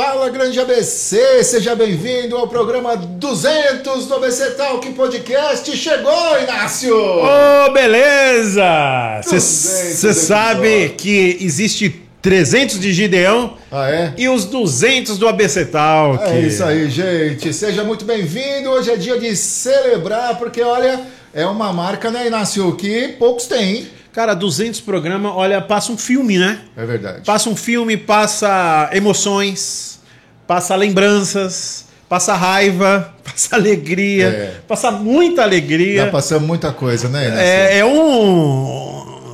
Fala, grande ABC, seja bem-vindo ao programa 200 do ABC Talk Podcast. Chegou, Inácio! Ô, beleza! Você sabe que existe 300 de Gideão e os 200 do ABC Talk. É isso aí, gente. Seja muito bem-vindo. Hoje é dia de celebrar, porque, olha, é uma marca, né, Inácio, que poucos têm, hein? Cara, 200 programas, olha, passa um filme, né? É verdade. Passa um filme, passa emoções, passa lembranças, passa raiva, passa alegria, passa muita alegria. Já passamos muita coisa, né, Inácio?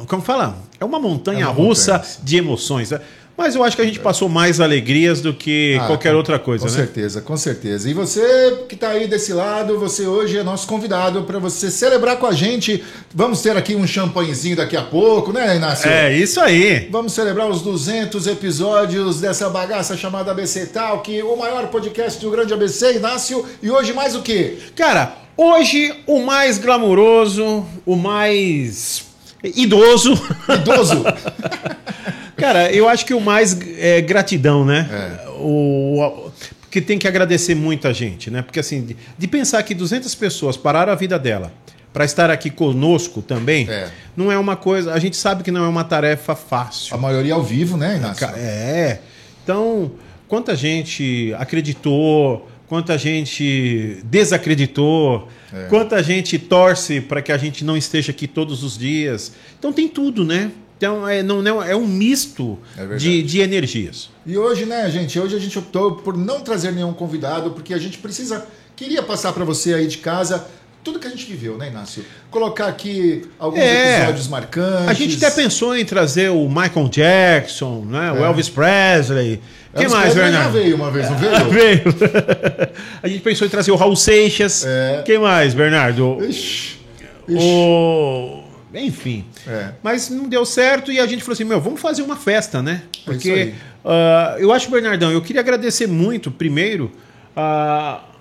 Como fala? É uma montanha-russa de emoções. Mas eu acho que a gente passou mais alegrias do que qualquer outra coisa, né? Com certeza, com certeza. E você que está aí desse lado, você hoje é nosso convidado para você celebrar com a gente. Vamos ter aqui um champanhezinho daqui a pouco, né, Inácio? É, isso aí. Vamos celebrar os 200 episódios dessa bagaça chamada ABC Talk, o maior podcast do grande ABC, Inácio. E hoje mais o quê? Cara, hoje o mais glamouroso, o mais idoso. Idoso? Cara, eu acho que o mais é gratidão, né? Porque tem que agradecer muita gente, né? Porque assim, de pensar que 200 pessoas pararam a vida dela para estar aqui conosco também, não é uma coisa... A gente sabe que não é uma tarefa fácil. A maioria ao vivo, né, Inácio? Então, quanta gente acreditou, quanta gente desacreditou, quanta gente torce para que a gente não esteja aqui todos os dias. Então tem tudo, né? Então é um misto de energias. E hoje, né, gente? Hoje a gente optou por não trazer nenhum convidado, porque a gente queria passar para você aí de casa tudo que a gente viveu, né, Inácio? Colocar aqui alguns episódios marcantes. A gente até pensou em trazer o Michael Jackson, né, o Elvis Presley. Quem mais, Bernardo? Já veio uma vez, não veio? Veio. A gente pensou em trazer o Raul Seixas. Quem mais, Bernardo? Ixi. Enfim, mas não deu certo e a gente falou assim, vamos fazer uma festa, né? Porque eu acho, Bernardão, eu queria agradecer muito, primeiro,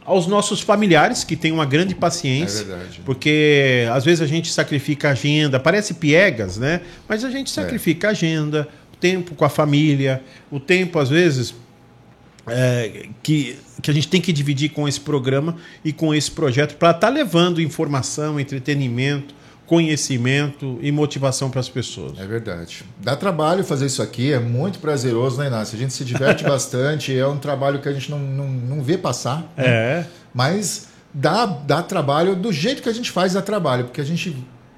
aos nossos familiares, que têm uma grande paciência. É verdade. Porque às vezes a gente sacrifica a agenda, parece piegas, né? Mas a gente sacrifica a agenda, o tempo com a família, o tempo, às vezes, que a gente tem que dividir com esse programa e com esse projeto para estar levando informação, entretenimento, conhecimento e motivação para as pessoas. É verdade. Dá trabalho fazer isso aqui, é muito prazeroso, né, Inácio? A gente se diverte bastante, é um trabalho que a gente não vê passar. Né? Mas dá trabalho, do jeito que a gente faz, dá trabalho, porque a gente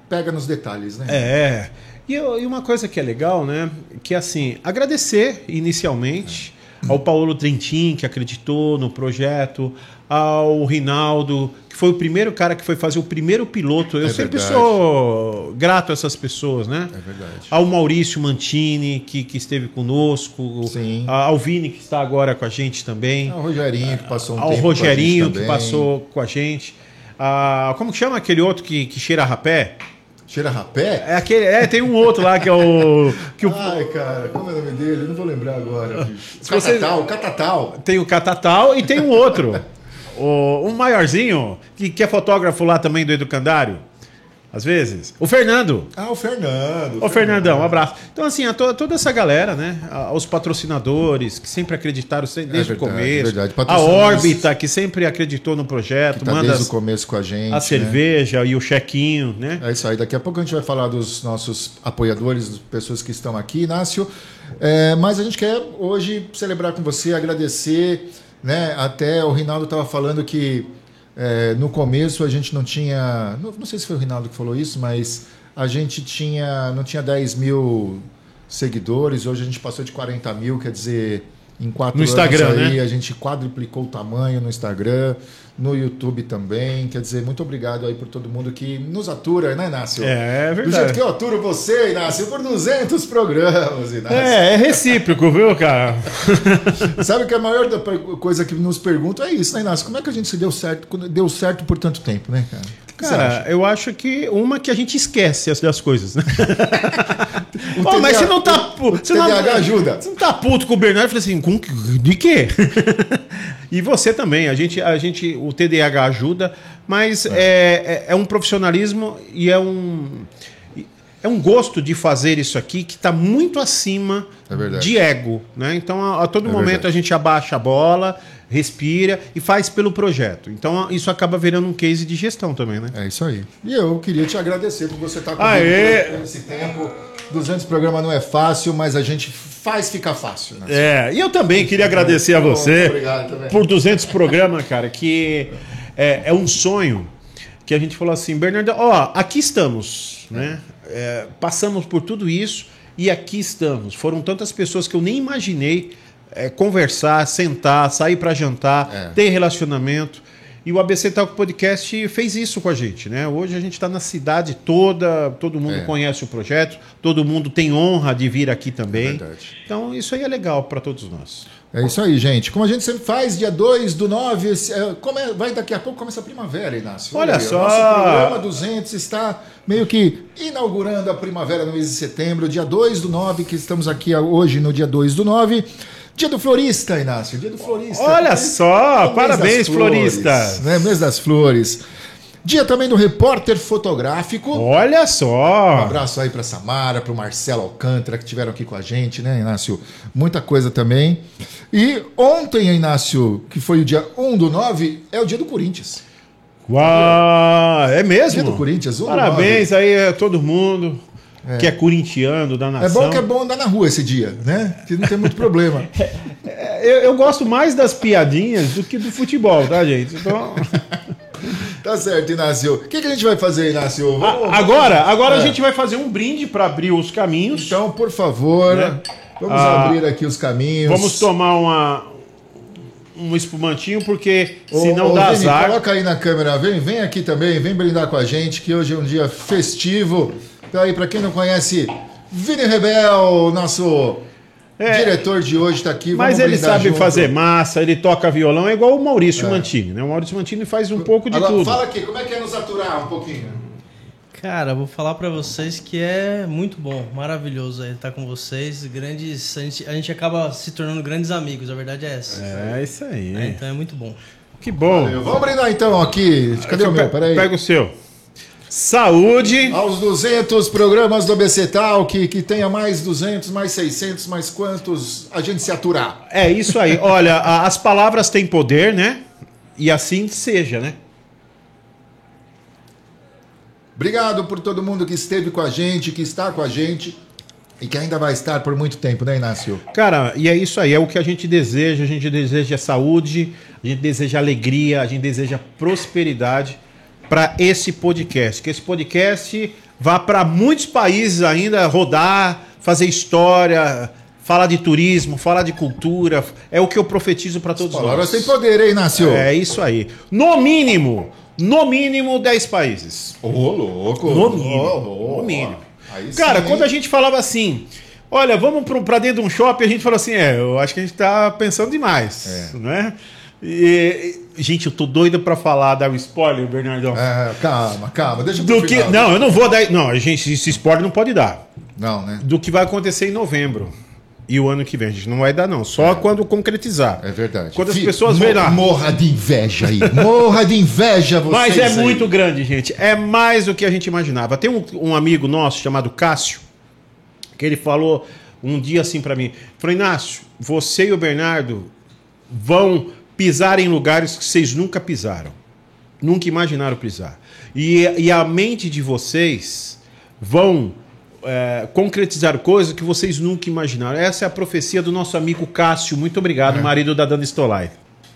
pega nos detalhes, né? E uma coisa que é legal, né, que é assim, agradecer inicialmente ao Paulo Trentin, que acreditou no projeto, ao Rinaldo, que foi o primeiro cara que foi fazer o primeiro piloto. Eu sempre sou grato a essas pessoas, né? É verdade. Ao Maurício Mantini, que esteve conosco. Sim. Ao Vini, que está agora com a gente também. Ao Rogerinho, que passou um tempo com a gente. Ao Rogerinho, que também. passou com a gente. Como que chama aquele outro que cheira rapé? Cheira rapé? Tem um outro lá que é o... Ai, cara, como é o nome dele? Não vou lembrar agora. Catatal. Tem o Catatal e tem um outro. Um maiorzinho, que é fotógrafo lá também do Educandário. Às vezes. O Fernando. O Fernando. Ô, Fernandão, um abraço. Então, assim, toda essa galera, né? Aos patrocinadores que sempre acreditaram desde o começo. A Órbita, que sempre acreditou no projeto. Manda desde o começo com a gente. A cerveja e o chequinho, né? É isso aí. Daqui a pouco a gente vai falar dos nossos apoiadores, das pessoas que estão aqui, Inácio. Mas a gente quer hoje celebrar com você, agradecer, né? Até o Rinaldo estava falando que no começo a gente não tinha... Não sei se foi o Rinaldo que falou isso, mas a gente não tinha 10 mil seguidores. Hoje a gente passou de 40 mil, quer dizer, em 4 anos Instagram, aí, né? A gente quadruplicou o tamanho no Instagram, no YouTube também. Quer dizer, muito obrigado aí por todo mundo que nos atura, né, Inácio? É verdade. Do jeito que eu aturo você, Inácio, por 200 programas, Inácio. É recíproco, viu, cara? Sabe que a maior coisa que nos perguntam é isso, né, Inácio? Como é que a gente deu certo por tanto tempo, né, cara? Cara, eu acho que a gente esquece das coisas, né? Mas você não tá... TDAH ajuda. Você não tá puto com o Bernardo? Eu falei assim, de quê? E você também. O TDAH ajuda, mas é um profissionalismo e é um gosto de fazer isso aqui que está muito acima de ego, né? Então, a todo momento a gente abaixa a bola, respira e faz pelo projeto. Então, isso acaba virando um case de gestão também, né? É isso aí. E eu queria te agradecer por você estar comigo por esse tempo. 200 programas não é fácil, mas a gente faz ficar fácil. Né? E eu também queria agradecer a você por 200 programas, cara, que é um sonho que a gente falou assim, Bernardo, aqui estamos, né? Passamos por tudo isso e aqui estamos. Foram tantas pessoas que eu nem imaginei conversar, sentar, sair para jantar, ter relacionamento. E o ABC Talk Podcast fez isso com a gente, né? Hoje a gente está na cidade toda, todo mundo conhece o projeto, todo mundo tem honra de vir aqui também. Então isso aí é legal para todos nós. É isso aí, gente. Como a gente sempre faz, dia 2/9, vai daqui a pouco começa a primavera, Inácio. Olha só! Nosso programa 200 está meio que inaugurando a primavera no mês de setembro, dia 2/9, que estamos aqui hoje no dia 2/9. Dia do florista, Inácio. Dia do florista. Olha só! Parabéns, floristas! Né? Mês das flores. Dia também do repórter fotográfico. Olha só! Um abraço aí para Samara, para o Marcelo Alcântara, que estiveram aqui com a gente, né, Inácio? Muita coisa também. E ontem, Inácio, que foi o dia 1/9, é o dia do Corinthians. Uau! É mesmo? Dia do Corinthians. Parabéns aí a todo mundo. Que é corintiano da nação. É bom que é bom andar na rua esse dia, né? Que não tem muito problema. Eu gosto mais das piadinhas do que do futebol, tá, gente? Então... Tá certo, Inácio. O que a gente vai fazer, Inácio? Agora a gente vai fazer um brinde para abrir os caminhos. Então, por favor, vamos abrir aqui os caminhos. Vamos tomar um espumantinho, porque senão dá Vini, azar. Coloca aí na câmera, vem aqui também, vem brindar com a gente, que hoje é um dia festivo. Então aí, para quem não conhece, Vini Rebel, nosso diretor de hoje, está aqui. Mas ele sabe fazer massa, ele toca violão, é igual o Maurício Mantini, né? O Maurício Mantini faz um pouco de tudo. Fala aqui, como é que é nos aturar um pouquinho? Cara, vou falar para vocês que é muito bom, maravilhoso estar com vocês. A gente acaba se tornando grandes amigos, a verdade é essa. É isso aí. Então é muito bom. Que bom. Valeu. Vamos brindar então aqui. Cadê o meu? Peraí. Pega o seu. Saúde! Aos 200 programas do ABC Talk, que tenha mais 200, mais 600, mais quantos a gente se aturar. É isso aí. Olha, as palavras têm poder, né? E assim seja, né? Obrigado por todo mundo que esteve com a gente, que está com a gente e que ainda vai estar por muito tempo, né, Inácio? Cara, e é isso aí, é o que a gente deseja saúde, a gente deseja alegria, a gente deseja prosperidade para esse podcast. Que esse podcast vá para muitos países ainda rodar, fazer história, falar de turismo, falar de cultura. É o que eu profetizo para todos nós. Palavras têm poder, hein, Inácio? É isso aí. No mínimo 10 países. Ô, louco. No mínimo. Cara, quando a gente falava assim, olha, vamos para dentro de um shopping, a gente falou assim, eu acho que a gente tá pensando demais, né? E, gente, eu tô doido pra falar, dar um spoiler, Bernardão. Calma, deixa eu final. Não, eu não vou dar. Não, a gente, esse spoiler não pode dar. Não, né? Do que vai acontecer em novembro. E o ano que vem, a gente não vai dar, não. Só quando concretizar. É verdade. Quando as pessoas verem lá. Morra de inveja aí. Morra de inveja vocês. Mas é aí. muito grande, gente. É mais do que a gente imaginava. Tem um amigo nosso chamado Cássio, que ele falou um dia assim pra mim. Falou, Inácio, você e o Bernardo vão pisar em lugares que vocês nunca pisaram. Nunca imaginaram pisar. E a mente de vocês vão concretizar coisas que vocês nunca imaginaram. Essa é a profecia do nosso amigo Cássio. Muito obrigado, marido da Dana Stolai.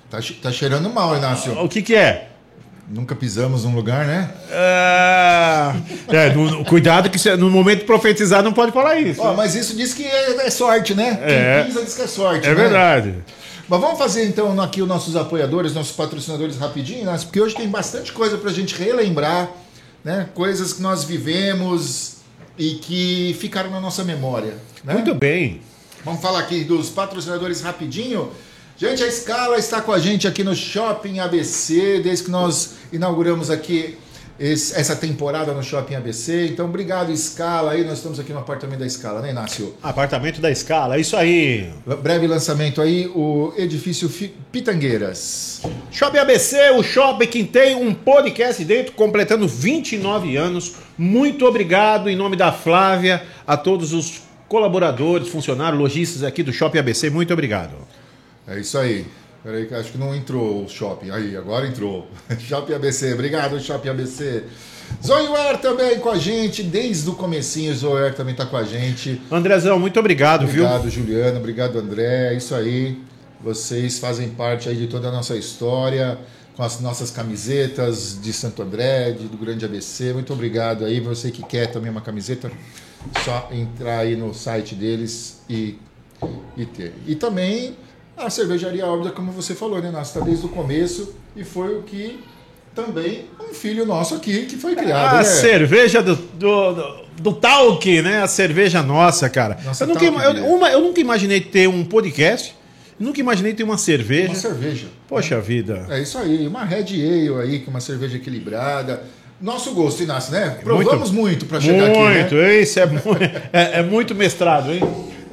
Tá cheirando mal, Inácio. O que é? Nunca pisamos num lugar, né? Cuidado que no momento de profetizar não pode falar isso. Mas isso diz que é sorte, né? Quem pisa diz que é sorte, né? Verdade. Mas vamos fazer então aqui os nossos apoiadores, nossos patrocinadores rapidinho, Inácio, porque hoje tem bastante coisa pra gente relembrar, né? Coisas que nós vivemos e que ficaram na nossa memória. Né? Muito bem. Vamos falar aqui dos patrocinadores rapidinho. Gente, a Scala está com a gente aqui no Shopping ABC, desde que nós inauguramos aqui essa temporada no Shopping ABC. Então, obrigado, Scala. Aí nós estamos aqui no apartamento da Scala, né, Inácio? Apartamento da Scala, isso aí. Breve lançamento aí, o edifício Pitangueiras. Shopping ABC, o shopping que tem um podcast dentro, completando 29 anos. Muito obrigado, em nome da Flávia, a todos os colaboradores, funcionários, lojistas aqui do Shopping ABC. Muito obrigado. É isso aí. Peraí, que acho que não entrou o shopping. Aí, agora entrou. Shopping ABC. Obrigado, Shopping ABC. Zoiuer também com a gente, desde o comecinho. Zoiuer também está com a gente. Andrezão, muito obrigado, viu? Obrigado, Juliano. Obrigado, André. É isso aí. Vocês fazem parte aí de toda a nossa história, com as nossas camisetas de Santo André, do Grande ABC. Muito obrigado aí. Você que quer também uma camiseta, só entrar aí no site deles e ter. E também a cervejaria Órbita, como você falou, né? Nossa, está desde o começo e foi o que também um filho nosso aqui que foi criado. A cerveja do Talk, né? A cerveja nossa, cara. Nossa, eu nunca imaginei ter um podcast, nunca imaginei ter uma cerveja. Uma cerveja. Poxa vida. É isso aí, uma Red Ale aí, com uma cerveja equilibrada. Nosso gosto, Inácio, né? Provamos muito para chegar aqui, né? Muito, isso é muito mestrado, hein?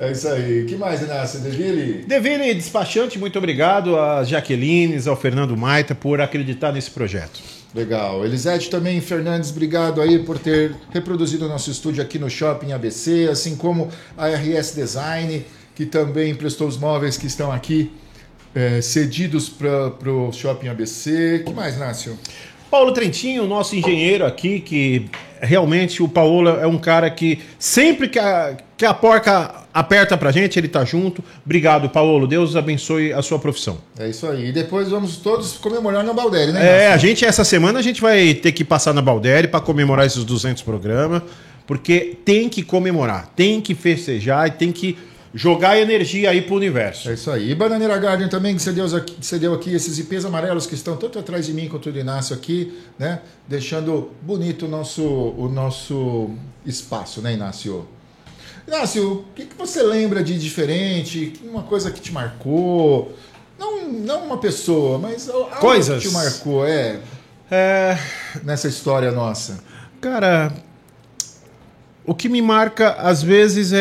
É isso aí. O que mais, Inácio? Deville despachante, muito obrigado. A Jaquelines, ao Fernando Maita, por acreditar nesse projeto. Legal. Elisete também, Fernandes, obrigado aí por ter reproduzido o nosso estúdio aqui no Shopping ABC, assim como a RS Design, que também emprestou os móveis que estão aqui cedidos para o Shopping ABC. O que mais, Inácio? Paulo Trentinho, nosso engenheiro aqui, que realmente o Paulo é um cara que sempre que a porca aperta pra gente, ele tá junto. Obrigado, Paulo. Deus abençoe a sua profissão. É isso aí. E depois vamos todos comemorar na Balderi, né? Essa semana a gente vai ter que passar na Balderi para comemorar esses 200 programas, porque tem que comemorar, tem que festejar e tem que jogar energia aí pro universo. É isso aí. E Bananeira Garden também, que cedeu aqui esses IPs amarelos que estão tanto atrás de mim quanto do Inácio aqui, né? Deixando bonito o nosso espaço, né, Inácio? Inácio, o que você lembra de diferente? Uma coisa que te marcou? Não uma pessoa, mas algo coisas que te marcou, nessa história nossa. Cara, o que me marca, às vezes,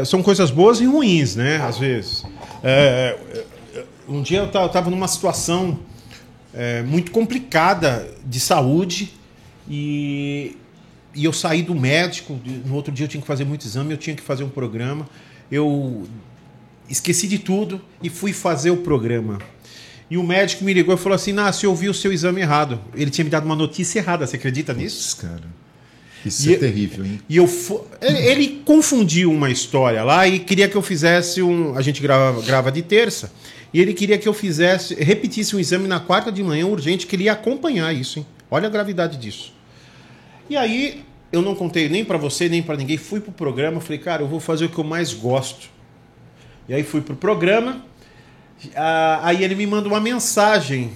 são coisas boas e ruins, né? Às vezes. Um dia eu estava numa situação muito complicada de saúde e eu saí do médico. No outro dia eu tinha que fazer muito exame, eu tinha que fazer um programa. Eu esqueci de tudo e fui fazer o programa. E o médico me ligou e falou assim: Inácio, eu vi o seu exame errado. Ele tinha me dado uma notícia errada, você acredita nisso? Cara. Isso é terrível, hein? E ele confundiu uma história lá e queria que eu fizesse a gente grava de terça. E ele queria que eu repetisse um exame na quarta de manhã urgente, que ele ia acompanhar isso, hein? Olha a gravidade disso. E aí, eu não contei nem para você, nem para ninguém. Fui pro programa, falei, cara, eu vou fazer o que eu mais gosto. E aí fui pro programa. Aí ele me manda uma mensagem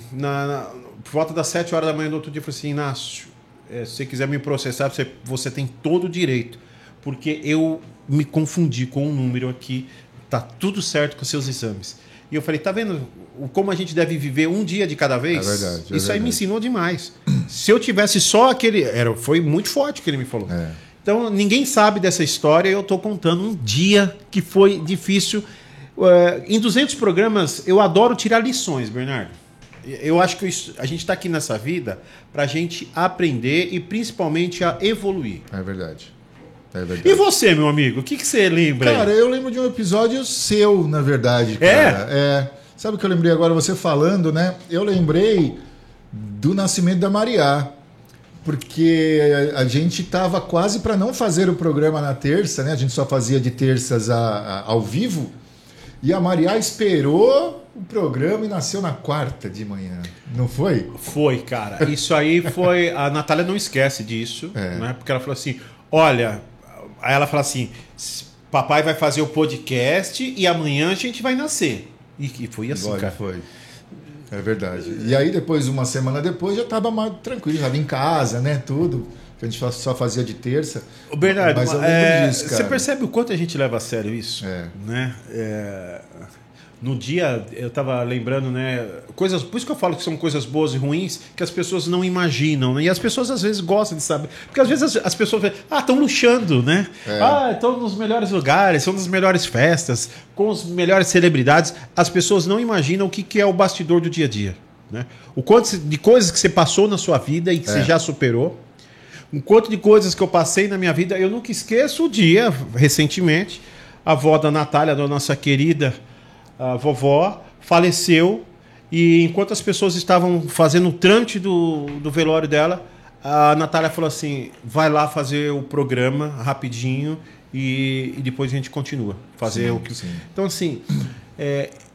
por volta das 7 horas da manhã do outro dia. Eu falei assim: Inácio, se você quiser me processar, você tem todo o direito, porque eu me confundi com um número aqui, tá tudo certo com seus exames. E eu falei, tá vendo como a gente deve viver um dia de cada vez? É verdade. Isso aí me ensinou demais. Se eu tivesse só foi muito forte o que ele me falou. Então, ninguém sabe dessa história, eu tô contando um dia que foi difícil. Em 200 programas, eu adoro tirar lições, Bernardo. Eu acho que a gente está aqui nessa vida para a gente aprender e principalmente a evoluir. É verdade. E você, meu amigo? O que você lembra? Cara, eu lembro de um episódio seu, na verdade. Cara. Sabe o que eu lembrei agora, você falando, né? Eu lembrei do nascimento da Mariá. Porque a gente estava quase para não fazer o programa na terça, né? A gente só fazia de terças ao vivo. E a Mariá esperou o programa e nasceu na quarta de manhã, não foi? Foi, cara. Isso aí foi... A Natália não esquece disso, né? Porque ela falou assim, olha... Aí ela fala assim, papai vai fazer o podcast e amanhã a gente vai nascer. E foi assim, cara. Foi. É verdade. E aí depois, uma semana depois, já estava mais tranquilo, já estava em casa, né? Tudo. Que a gente só fazia de terça. O Bernardo, mas eu lembro disso, cara. Você percebe o quanto a gente leva a sério isso? Né? no dia, eu estava lembrando, né? Coisas, por isso que eu falo que são coisas boas e ruins que as pessoas não imaginam, né? E as pessoas às vezes gostam de saber. Porque às vezes as pessoas falam, estão luxando, né? Estão nos melhores lugares, são nas melhores festas, com as melhores celebridades. As pessoas não imaginam o que é o bastidor do dia a dia, né? O quanto de coisas que você passou na sua vida e que você já superou. Um quanto de coisas que eu passei na minha vida. Eu nunca esqueço o dia, recentemente, a avó da Natália, da nossa querida vovó, faleceu. E enquanto as pessoas estavam fazendo o trâmite do velório dela, a Natália falou assim, vai lá fazer o programa rapidinho e depois a gente continua. Fazer o que... Sim. Então, assim,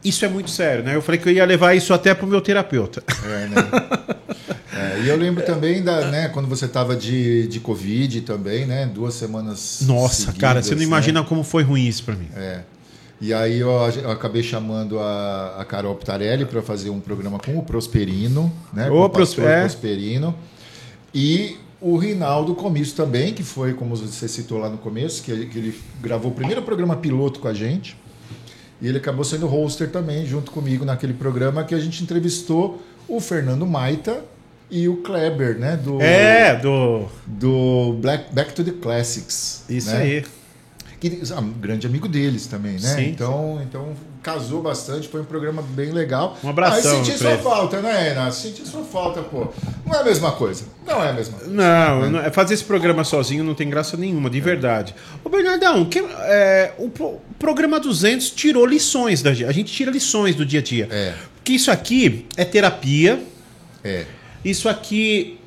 isso é muito sério, né? Eu falei que eu ia levar isso até pro meu terapeuta. E eu lembro também né, quando você estava de Covid também, né? 2 semanas. Nossa, seguidas, cara, você não imagina né? como foi ruim isso para mim. E aí eu acabei chamando a Carol Pitarelli para fazer um programa com o Prosperino, né? Com o pastor Prosperino. E o Rinaldo Comisso também, que foi, como você citou lá no começo, que ele gravou o primeiro programa piloto com a gente. E ele acabou sendo hoster também, junto comigo, naquele programa que a gente entrevistou o Fernando Maita e o Kleber, né? Do Back to the Classics. Isso, né? aí. Que, um grande amigo deles também, né? Sim. Então casou bastante, foi um programa bem legal. Um abração. Aí senti sua falta, né, Renato? Senti sua falta, pô. Não é a mesma coisa. Não é a mesma coisa. Não, fazer esse programa sozinho não tem graça nenhuma, de verdade. Ô, Bernardão, o programa 200 tirou lições da gente. A gente tira lições do dia a dia. Porque isso aqui é terapia. Isso aqui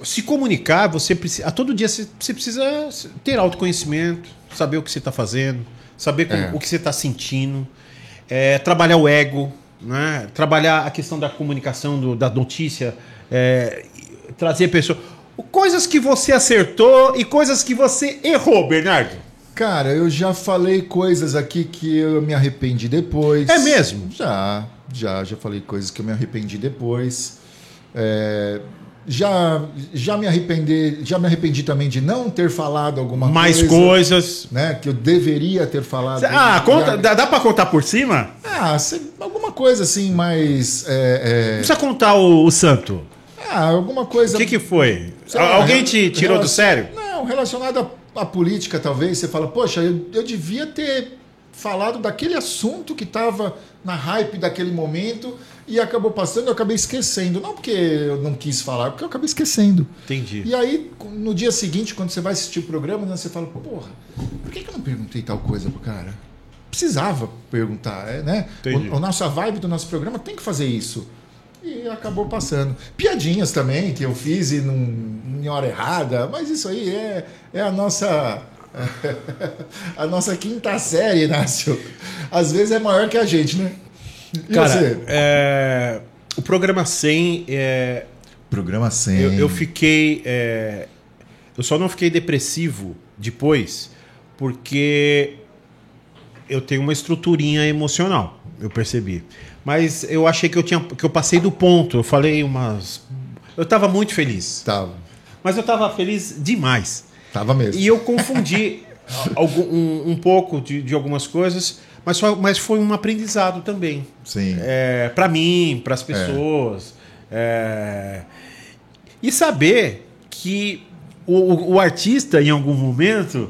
se comunicar, você precisa. A todo dia você precisa ter autoconhecimento, saber o que você está fazendo, saber o que você está sentindo, trabalhar o ego, né? Trabalhar a questão da comunicação, da notícia, trazer pessoas. Coisas que você acertou e coisas que você errou, Bernardo. Cara, eu já falei coisas aqui que eu me arrependi depois. É mesmo? Já falei coisas que eu me arrependi depois. Já me arrependi também de não ter falado alguma coisa. Mais coisas. Né, que eu deveria ter falado. Dá pra contar por cima? Alguma coisa assim, mais... Não precisa contar o santo. Alguma coisa... O que foi? Alguém te tirou do sério? Não, relacionado à política, talvez. Você fala, poxa, eu devia ter falado daquele assunto que estava na hype daquele momento e acabou passando, eu acabei esquecendo. Não porque eu não quis falar, porque eu acabei esquecendo. Entendi. E aí, no dia seguinte, quando você vai assistir o programa, né, você fala, porra, por que eu não perguntei tal coisa pro cara? Precisava perguntar, né? A nossa vibe do nosso programa tem que fazer isso. E acabou passando. Piadinhas também, que eu fiz e em hora errada, mas isso aí é a nossa... a nossa 5ª série, Inácio. Às vezes é maior que a gente, né? E cara, você? O programa 100... Programa 100. Eu fiquei... eu só não fiquei depressivo depois porque eu tenho uma estruturinha emocional, eu percebi. Mas eu achei que eu passei do ponto. Eu falei eu estava muito feliz. Tava. Mas eu estava feliz demais. Tava mesmo. E eu confundi um pouco de algumas coisas, mas foi um aprendizado também. Sim. Para mim, para as pessoas. E saber que o artista, em algum momento,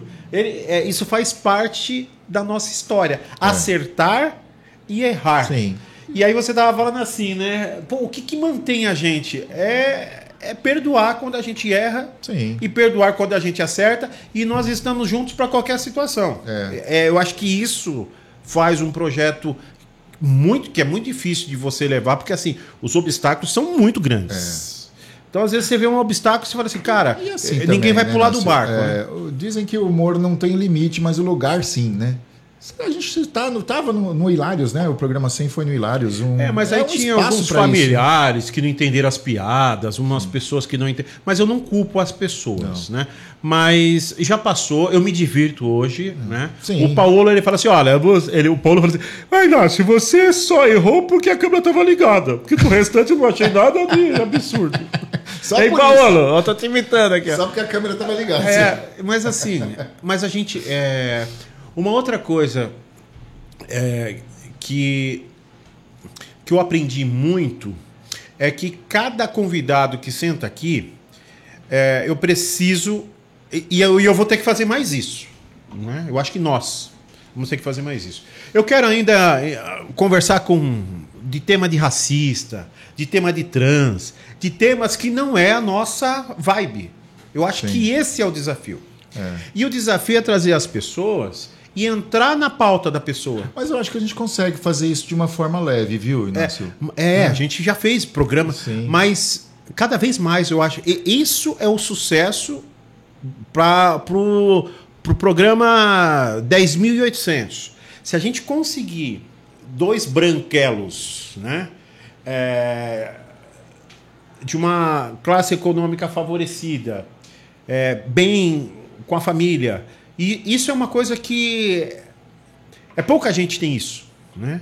isso faz parte da nossa história. Acertar e errar. Sim. E aí você estava falando assim, né? Pô, o que mantém a gente? É perdoar quando a gente erra. Sim. E perdoar quando a gente acerta, e nós estamos juntos para qualquer situação. Eu acho que isso faz um projeto que é muito difícil de você levar, porque assim, os obstáculos são muito grandes. Então, às vezes, você vê um obstáculo e você fala assim, cara, assim ninguém também, vai né, pular do barco. Né? Dizem que o humor não tem limite, mas o lugar sim, né? A gente estava no Hilários, né? O programa 100 foi no Hilários. Mas aí tinha alguns familiares que não entenderam as piadas, umas pessoas que não entenderam. Mas eu não culpo as pessoas, né? Mas já passou, eu me divirto hoje, né? Sim. O Paulo, ele fala assim, olha, o Paulo fala assim, Inácio, você só errou porque a câmera estava ligada, porque do restante eu não achei nada de absurdo. Só aí, Paulo, eu tô te imitando aqui. Só porque a câmera estava ligada. Mas assim, a gente... Uma outra coisa que eu aprendi muito é que cada convidado que senta aqui, eu preciso... E eu vou ter que fazer mais isso. Né? Eu acho que nós vamos ter que fazer mais isso. Eu quero ainda conversar de tema de racista, de tema de trans, de temas que não é a nossa vibe. Eu acho que esse é o desafio. E o desafio é trazer as pessoas e entrar na pauta da pessoa. Mas eu acho que a gente consegue fazer isso de uma forma leve, viu, Inácio? A gente já fez programa, mas cada vez mais eu acho... E isso é o sucesso pro programa 10.800. Se a gente conseguir 2 branquelos, né, de uma classe econômica favorecida, bem com a família, e isso é uma coisa que pouca gente tem isso, né?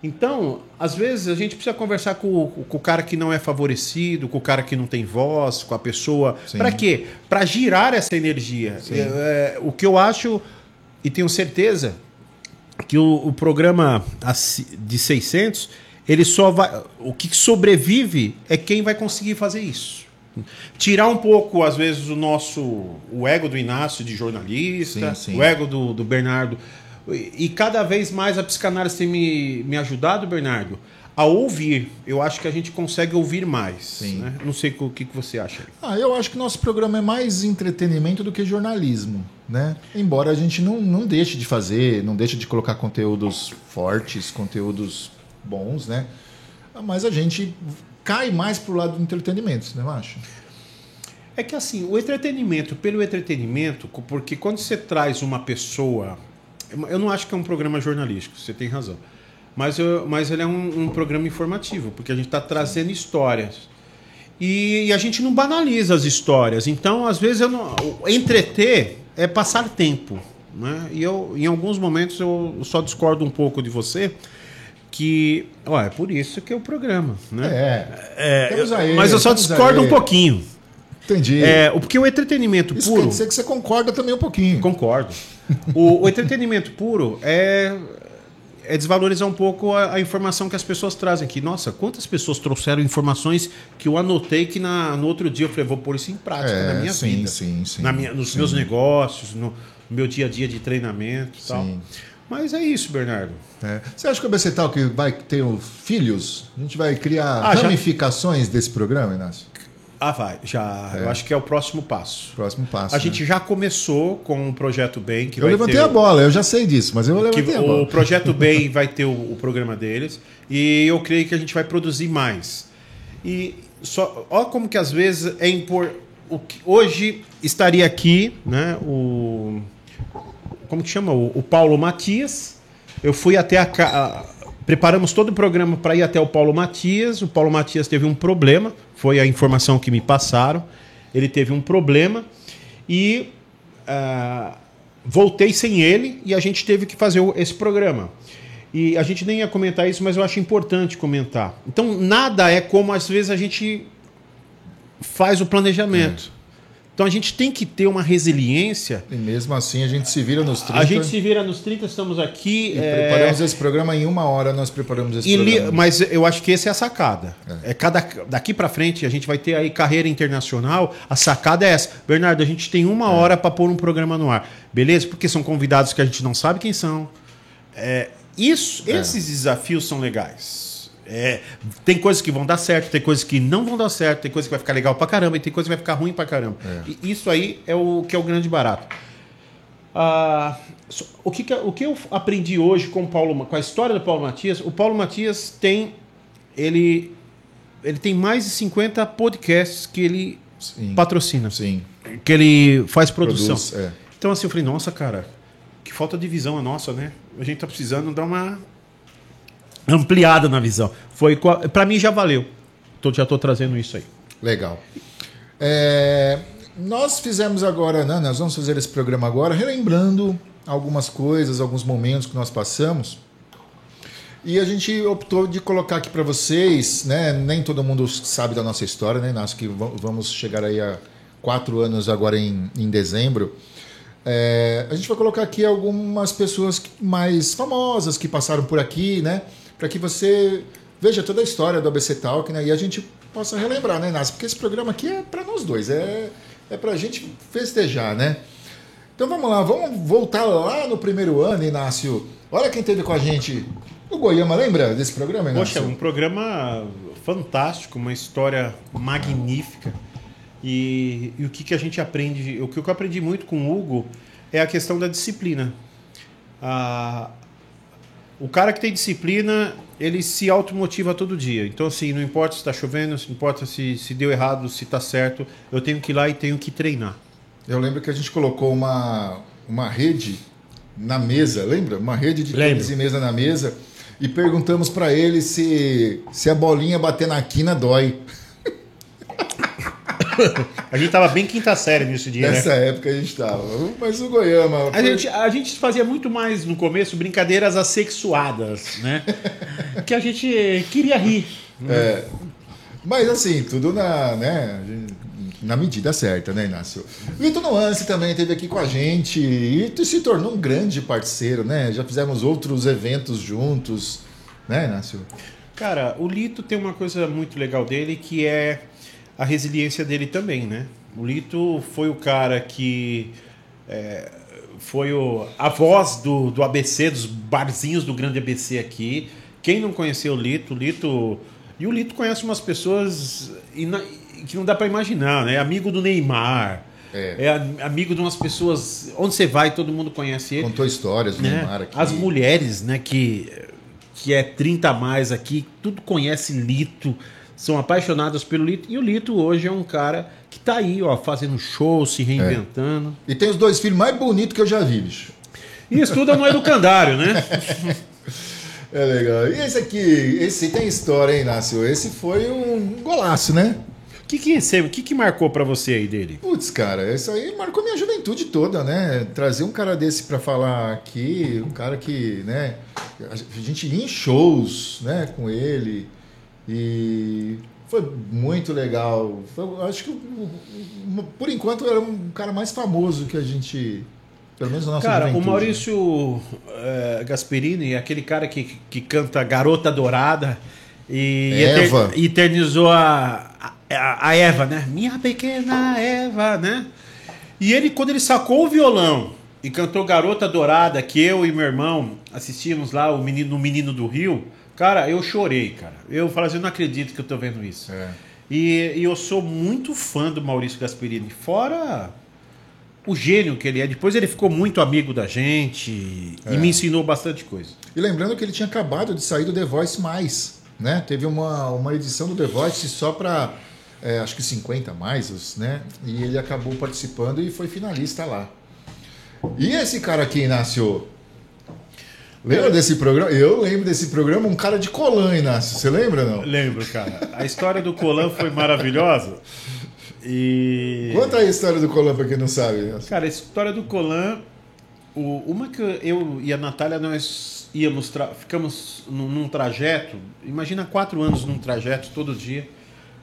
Então, às vezes a gente precisa conversar com o cara que não é favorecido, com o cara que não tem voz, com a pessoa. Para quê? Para girar essa energia. O que eu acho, e tenho certeza, que o programa de 600, ele só vai... O que sobrevive é quem vai conseguir fazer isso. Tirar um pouco, às vezes, o ego do Inácio de jornalista, o ego do Bernardo. E cada vez mais a psicanálise tem me ajudado, Bernardo, a ouvir. Eu acho que a gente consegue ouvir mais. Né? Não sei o que você acha. Eu acho que nosso programa é mais entretenimento do que jornalismo. Né? Embora a gente não deixe de fazer, não deixe de colocar conteúdos fortes, conteúdos bons, né? Mas a gente cai mais pro lado do entretenimento, você não acha? É que assim, o entretenimento, pelo entretenimento, porque quando você traz uma pessoa... Eu não acho que é um programa jornalístico, você tem razão. Mas ele é um programa informativo, porque a gente está trazendo histórias. E a gente não banaliza as histórias. Então, às vezes, entreter é passar tempo. Né? E em alguns momentos, eu só discordo um pouco de você, que... é por isso que é o programa. Né? Mas eu só discordo um pouquinho. Entendi. Porque o entretenimento isso puro... quer dizer que você concorda também um pouquinho. Concordo. O entretenimento puro é desvalorizar um pouco a informação que as pessoas trazem aqui. Nossa, quantas pessoas trouxeram informações que eu anotei que no outro dia eu falei, vou pôr isso em prática na minha vida. Nos meus negócios, no meu dia a dia de treinamento e tal. Mas é isso, Bernardo. Você acha que o BC Talk vai ter filhos? A gente vai criar ramificações desse programa, Inácio? Vai, já. Eu acho que é o próximo passo. A gente já começou com um Projeto Bem. Eu levantei a bola, eu já sei disso, mas eu levantei a bola. O Projeto Bem vai ter o programa deles e eu creio que a gente vai produzir mais. E olha como que às vezes hoje estaria aqui, né, como que chama? O Paulo Matias. Eu fui até preparamos todo o programa para ir até o Paulo Matias. O Paulo Matias teve um problema, foi a informação que me passaram. Ele teve um problema e voltei sem ele e a gente teve que fazer esse programa. E a gente nem ia comentar isso, mas eu acho importante comentar. Então, nada é como às vezes a gente faz o planejamento. Então a gente tem que ter uma resiliência. E mesmo assim a gente se vira nos 30. A gente se vira nos 30, estamos aqui. E preparamos esse programa em 1 hora, nós preparamos esse programa. Mas eu acho que essa é a sacada. Daqui para frente a gente vai ter aí carreira internacional. A sacada é essa. Bernardo, a gente tem 1 hora para pôr um programa no ar. Beleza? Porque são convidados que a gente não sabe quem são. Esses desafios são legais. Tem coisas que vão dar certo, tem coisas que não vão dar certo, tem coisas que vai ficar legal pra caramba e tem coisas que vai ficar ruim pra caramba. E isso aí é o que é o grande barato. O que eu aprendi hoje com a história do Paulo Matias? O Paulo Matias tem tem mais de 50 podcasts que ele patrocina, que ele faz produção. Então assim, eu falei, nossa, cara, que falta de visão a nossa, né? A gente tá precisando dar uma ampliada na visão. Para mim já valeu. Já estou trazendo isso aí. Legal. Nós fizemos agora, né, nós vamos fazer esse programa agora, relembrando algumas coisas, alguns momentos que nós passamos. E a gente optou de colocar aqui para vocês, né? Nem todo mundo sabe da nossa história, né? Acho que vamos chegar aí a 4 anos agora em dezembro. A gente vai colocar aqui algumas pessoas mais famosas que passaram por aqui, né? Para que você veja toda a história do ABC Talk, né? E a gente possa relembrar, né, Inácio? Porque esse programa aqui é para nós dois, é para a gente festejar, né? Então vamos lá, vamos voltar lá no primeiro ano, Inácio. Olha quem esteve com a gente. O Goiama, lembra desse programa, Inácio? Poxa, um programa fantástico, uma história magnífica. E o que a gente aprende, o que eu aprendi muito com o Hugo é a questão da disciplina. O cara que tem disciplina, ele se automotiva todo dia. Então, assim, não importa se está chovendo, não importa se deu errado, se está certo, eu tenho que ir lá e tenho que treinar. Eu lembro que a gente colocou uma rede na mesa, lembra? Uma rede de tênis e mesa na mesa e perguntamos para ele se a bolinha bater na quina dói. A gente tava bem quinta série nesse dia, Nessa época a gente tava. Mas o Goiama... A gente fazia muito mais no começo brincadeiras assexuadas, né? Que a gente queria rir. Mas assim, tudo na medida certa, né, Inácio? Lito Nuance também esteve aqui com a gente e se tornou um grande parceiro, né? Já fizemos outros eventos juntos, né, Inácio? Cara, o Lito tem uma coisa muito legal dele que é a resiliência dele também, né? O Lito foi o cara que foi a voz do ABC, dos barzinhos do grande ABC aqui. Quem não conheceu o Lito... E o Lito conhece umas pessoas que não dá para imaginar, né? Amigo do Neymar, amigo de umas pessoas... Onde você vai, todo mundo conhece ele. Contou histórias do Neymar aqui. As mulheres, né, que é 30 a mais aqui, tudo conhece Lito, são apaixonadas pelo Lito. E o Lito hoje é um cara que tá aí, ó, fazendo show, se reinventando. E tem os 2 filhos mais bonitos que eu já vi, bicho. E estuda no educandário, né? É legal. E esse tem história, hein, Inácio? Esse foi um golaço, né? O que marcou pra você aí dele? Putz, cara, isso aí marcou minha juventude toda, né? Trazer um cara desse pra falar aqui, um cara que, né? A gente ia em shows, né, com ele. E foi muito legal. Acho que, por enquanto, era um cara mais famoso que a gente... Pelo menos na nossa juventude. O Maurício Gasperini é aquele cara que canta Garota Dourada e eternizou a Eva, né? Minha pequena Eva, né? E ele, quando ele sacou o violão e cantou Garota Dourada, que eu e meu irmão assistimos lá, no Menino do Rio, cara, eu chorei, cara. Eu falei assim, eu não acredito que eu tô vendo isso. E eu sou muito fã do Maurício Gasperini, fora... o gênio que ele é. Depois ele ficou muito amigo da gente e me ensinou bastante coisa. E lembrando que ele tinha acabado de sair do The Voice Mais, né? Teve uma edição do The Voice só para acho que 50 mais, né? E ele acabou participando e foi finalista lá. E esse cara aqui, Inácio? Lembra desse programa? Eu lembro desse programa, um cara de Colan, Inácio. Você lembra, não? Lembro, cara. A história do Colan foi maravilhosa. Conta aí a história do Colan pra quem não sabe. Inácio. Cara, a história do Colan, uma que eu e a Natália, nós ficamos num trajeto, imagina 4 anos num trajeto todo dia,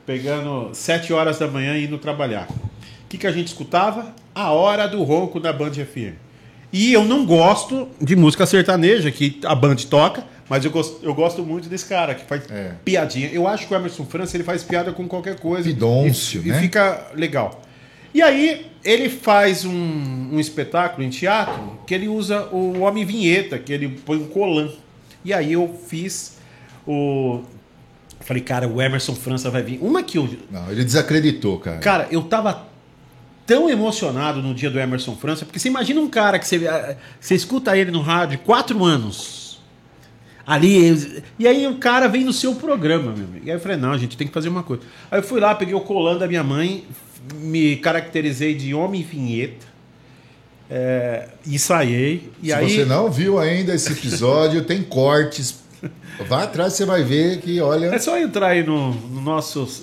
pegando 7 horas da manhã e indo trabalhar. O que a gente escutava? A Hora do Ronco da Band FM. E eu não gosto de música sertaneja, que a Band toca, mas eu gosto muito desse cara, que faz piadinha. Eu acho que o Emerson França, ele faz piada com qualquer coisa. Pidôncio, né? E fica legal. E aí, ele faz um espetáculo em teatro que ele usa o Homem Vinheta, que ele põe um Colan. E aí eu fiz Falei, cara, o Emerson França vai vir. Uma que eu... Não, ele desacreditou, cara. Cara, eu tava tão emocionado no dia do Emerson França, porque você imagina um cara que você escuta ele no rádio 4 anos. Ali, e aí o cara vem no seu programa, meu amigo. E aí eu falei, não, a gente tem que fazer uma coisa. Aí eu fui lá, peguei o Colan da minha mãe, me caracterizei de Homem Vinheta, ensaiei. E Se você não viu ainda esse episódio, tem cortes. Vá atrás, você vai ver que, olha... É só entrar aí no nosso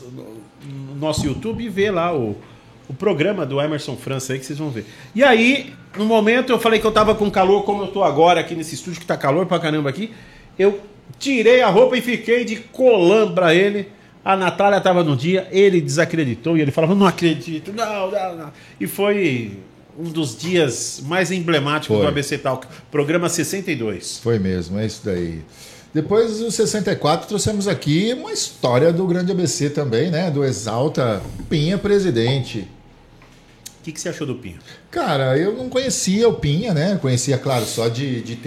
YouTube e ver lá o programa do Emerson França aí que vocês vão ver. E aí, no momento, eu falei que eu tava com calor, como eu tô agora aqui nesse estúdio, que tá calor pra caramba aqui. Eu tirei a roupa e fiquei de Colan pra ele. A Natália tava no dia, ele desacreditou e ele falava, não acredito, não. E foi um dos dias mais emblemáticos do ABC Talk, programa 62. Foi mesmo, é isso daí. Depois do 64, trouxemos aqui uma história do grande ABC também, né? Do Exalta Pinha presidente. O que você achou do Pinha? Cara, eu não conhecia o Pinha, né? Conhecia, claro, só de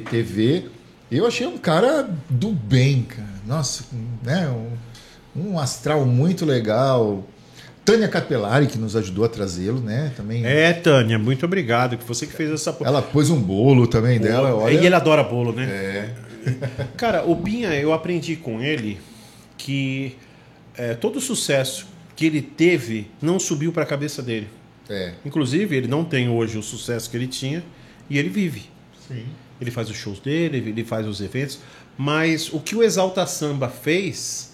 TV. Eu achei um cara do bem, cara. Nossa, né? Um astral muito legal. Tânia Capelari, que nos ajudou a trazê-lo, né? Também. Tânia, muito obrigado. Que você que fez essa... Ela pôs um bolo também dela. Olha... E ele adora bolo, né? É. Cara, o Pinha, eu aprendi com ele que todo o sucesso que ele teve não subiu para a cabeça dele. Inclusive, ele não tem hoje o sucesso que ele tinha e ele vive. Sim. Ele faz os shows dele, ele faz os eventos, mas o que o Exalta Samba fez,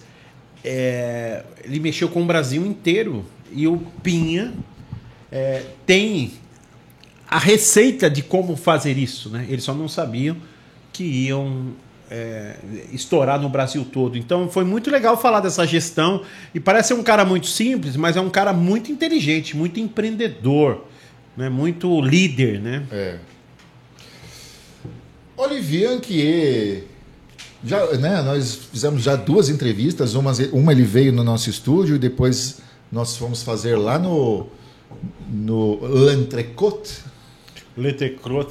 ele mexeu com o Brasil inteiro. E o Pinha tem a receita de como fazer isso, né? Eles só não sabiam que iam estourar no Brasil todo. Então foi muito legal falar dessa gestão. E parece ser um cara muito simples, mas é um cara muito inteligente, muito empreendedor, né? Muito líder, né? Olivier Anquier, nós fizemos já 2 entrevistas. Uma ele veio no nosso estúdio e depois nós fomos fazer lá no L'Entrecôte.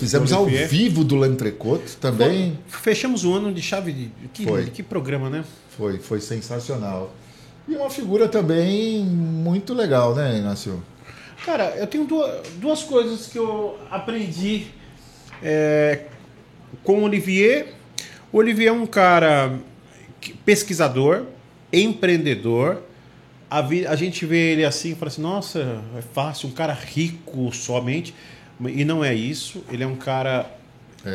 Fizemos ao vivo do L'Entrecôte também. Fechamos o ano de chave de... Que programa, né? Foi sensacional. E uma figura também muito legal, né, Inácio? Cara, eu tenho duas coisas que eu aprendi com o Olivier. O Olivier é um cara pesquisador, empreendedor. A gente vê ele assim e fala assim, nossa, é fácil, um cara rico somente. E não é isso. Ele é um cara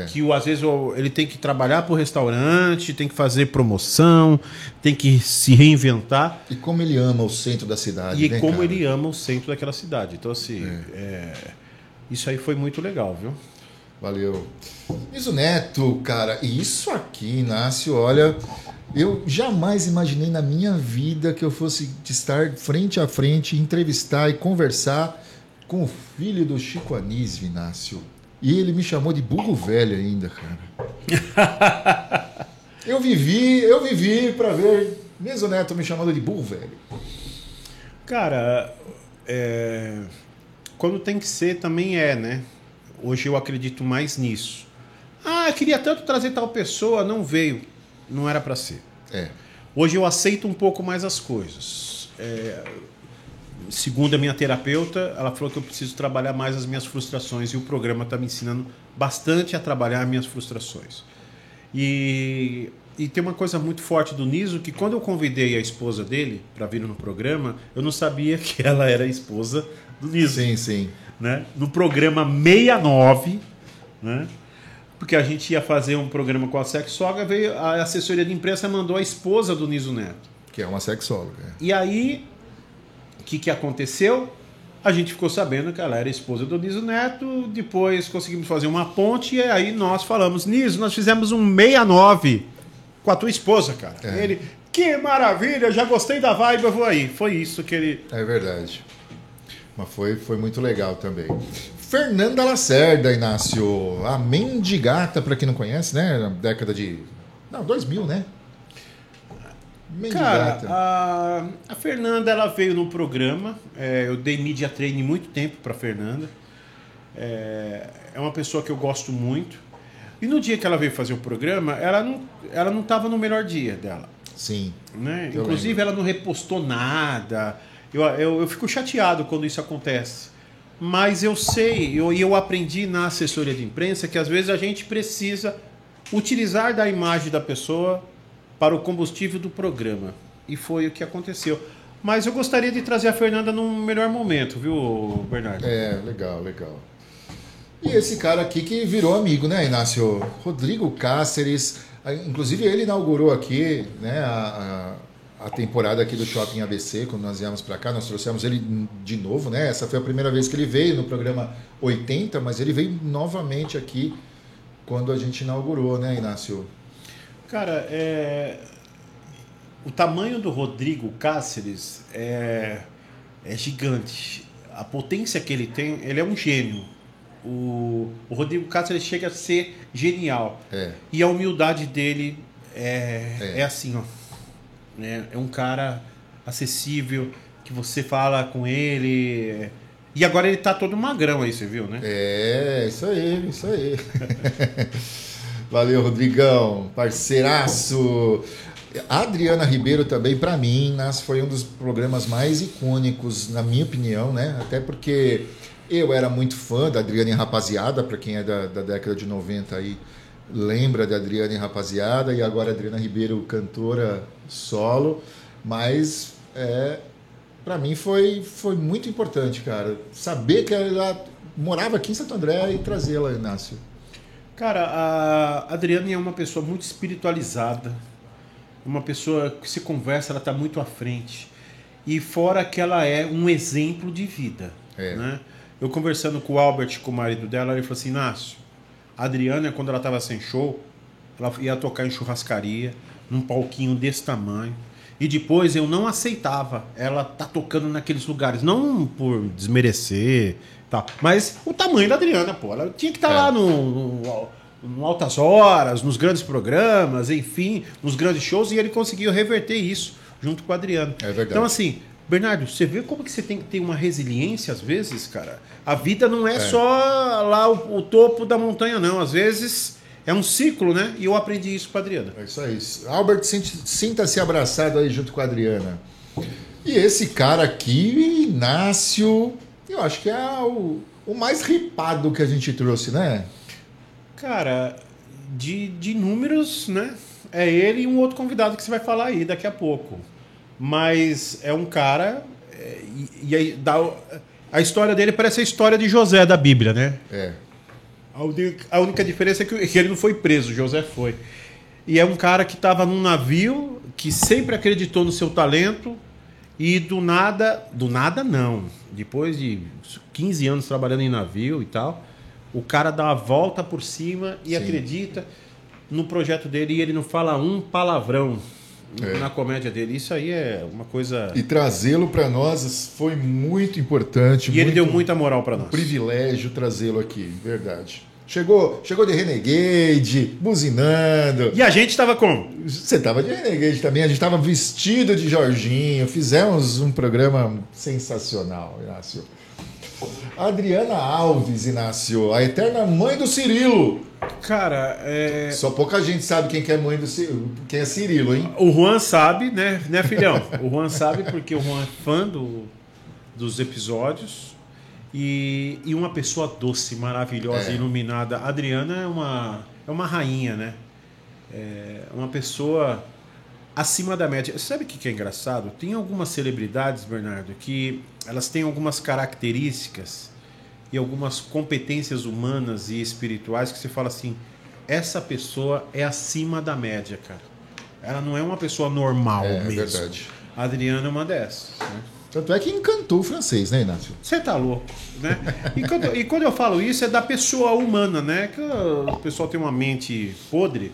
que às vezes ele tem que trabalhar para o restaurante, tem que fazer promoção, tem que se reinventar. E como ele ama o centro da cidade. E como ele ama o centro daquela cidade. Então, assim, isso aí foi muito legal, viu? Valeu. Niso Neto, cara, e isso aqui, Inácio, olha, eu jamais imaginei na minha vida que eu fosse estar frente a frente, entrevistar e conversar com o filho do Chico Anísio, Inácio. E ele me chamou de burro velho ainda, cara. Eu vivi para ver Niso Neto me chamando de burro velho. Cara, quando tem que ser, também né? Hoje eu acredito mais nisso. Eu queria tanto trazer tal pessoa, não veio. Não era para ser. Hoje eu aceito um pouco mais as coisas. Segundo a minha terapeuta, ela falou que eu preciso trabalhar mais as minhas frustrações. E o programa está me ensinando bastante a trabalhar as minhas frustrações. E tem uma coisa muito forte do Niso, que quando eu convidei a esposa dele para vir no programa, eu não sabia que ela era a esposa do Niso. Sim, sim. Né? No programa 69, né? Porque a gente ia fazer um programa com a sexóloga, veio a assessoria de imprensa mandou a esposa do Niso Neto. Que é uma sexóloga. E aí, o que aconteceu? A gente ficou sabendo que ela era esposa do Niso Neto, depois conseguimos fazer uma ponte, e aí nós falamos, Niso, nós fizemos um 69 com a tua esposa, cara. Ele, que maravilha, já gostei da vibe, eu vou aí. Foi isso que ele... É verdade. Mas foi muito legal também. Fernanda Lacerda, Inácio. A mendigata, para quem não conhece, né? Na década de... 2000, né? Mendigata. Cara, a Fernanda, ela veio no programa. Eu dei media training muito tempo para Fernanda. É uma pessoa que eu gosto muito. E no dia que ela veio fazer o programa, ela não estava no melhor dia dela. Sim. Né? Inclusive, ela não repostou nada. Eu fico chateado quando isso acontece. Mas eu sei, eu aprendi na assessoria de imprensa que às vezes a gente precisa utilizar da imagem da pessoa para o combustível do programa. E foi o que aconteceu. Mas eu gostaria de trazer a Fernanda num melhor momento, viu, Bernardo? Legal. E esse cara aqui que virou amigo, né, Inácio? Rodrigo Cáceres. Inclusive ele inaugurou aqui, né, a temporada aqui do Shopping ABC, quando nós viemos para cá, nós trouxemos ele de novo, né? Essa foi a primeira vez que ele veio no programa 80, mas ele veio novamente aqui quando a gente inaugurou, né, Inácio? Cara, o tamanho do Rodrigo Cáceres é gigante. a potência que ele tem, ele é um gênio. O Rodrigo Castro, ele chega a ser genial. E a humildade dele é assim, ó. É um cara acessível, que você fala com ele. E agora ele tá todo magrão aí, você viu, né? Isso aí. Valeu, Rodrigão, parceiraço. A Adriana Ribeiro também, para mim, foi um dos programas mais icônicos, na minha opinião, né? Até porque eu era muito fã da Adriana e Rapaziada, para quem é da década de 90 aí, lembra da Adriana e Rapaziada, e agora a Adriana Ribeiro, cantora solo, mas para mim foi muito importante, cara, saber que ela morava aqui em Santo André e trazê-la, Inácio. Cara, a Adriana é uma pessoa muito espiritualizada, uma pessoa que se conversa, ela está muito à frente. E fora que ela é um exemplo de vida. Né? Eu conversando com o Albert, com o marido dela, ele falou assim, Inácio, a Adriana, quando ela estava sem show, ela ia tocar em churrascaria, num palquinho desse tamanho. E depois eu não aceitava ela tá tocando naqueles lugares. Não por desmerecer, tal, mas o tamanho da Adriana, pô. Ela tinha que estar lá no Altas Horas, nos grandes programas, enfim, nos grandes shows, e ele conseguiu reverter isso junto com a Adriana. É verdade. Então, assim, Bernardo, você vê como que você tem que ter uma resiliência às vezes, cara? A vida não é só lá o topo da montanha, não. Às vezes é um ciclo, né? E eu aprendi isso com a Adriana. É isso aí. Albert, sinta-se abraçado aí junto com a Adriana. E esse cara aqui, Inácio, eu acho que é o mais ripado que a gente trouxe, né? Cara, de números, né? É ele e um outro convidado que você vai falar aí daqui a pouco. Mas é um cara... a história dele parece a história de José da Bíblia, né? A única diferença é que ele não foi preso, José foi. E é um cara que estava num navio, que sempre acreditou no seu talento, e do nada não. Depois de 15 anos trabalhando em navio e tal, o cara dá a volta por cima e acredita no projeto dele, e ele não fala um palavrão na comédia dele. Isso aí é uma coisa... E trazê-lo para nós foi muito importante. E ele deu muita moral para nós. Privilégio trazê-lo aqui, verdade. Chegou de Renegade, buzinando. E a gente estava como? Você estava de Renegade também, a gente estava vestido de Jorginho, fizemos um programa sensacional, Inácio. Adriana Alves, Inácio, a eterna mãe do Cirilo. Cara, só pouca gente sabe quem que é mãe do Cirilo, quem é Cirilo, hein? O Juan sabe, né, filhão? O Juan sabe porque o Juan é fã dos episódios. E uma pessoa doce, maravilhosa, iluminada. A Adriana é uma rainha, né? É uma pessoa acima da média. Sabe o que é engraçado? Tem algumas celebridades, Bernardo, que elas têm algumas características e algumas competências humanas e espirituais que você fala assim, essa pessoa é acima da média, cara. Ela não é uma pessoa normal mesmo. É verdade. A Adriana é uma dessas, né? Tanto é que encantou o francês, né, Inácio? Você tá louco, né? E quando eu falo isso, é da pessoa humana, né? Que o pessoal tem uma mente podre,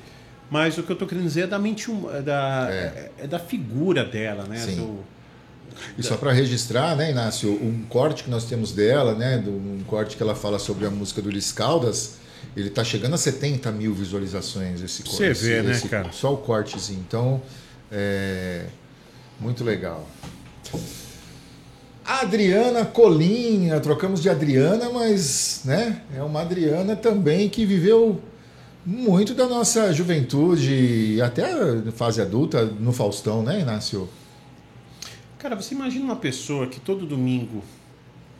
mas o que eu tô querendo dizer é da mente da figura dela, né? Sim. E só para registrar, né, Inácio, um corte que nós temos dela, né? Um corte que ela fala sobre a música do Luiz Caldas, ele tá chegando a 70 mil visualizações esse corte. Você vê, né, cara? Só o cortezinho. Então, muito legal. Adriana Colinha, trocamos de Adriana, mas, né, é uma Adriana também que viveu muito da nossa juventude, até a fase adulta, no Faustão, né, Inácio? Cara, você imagina uma pessoa que todo domingo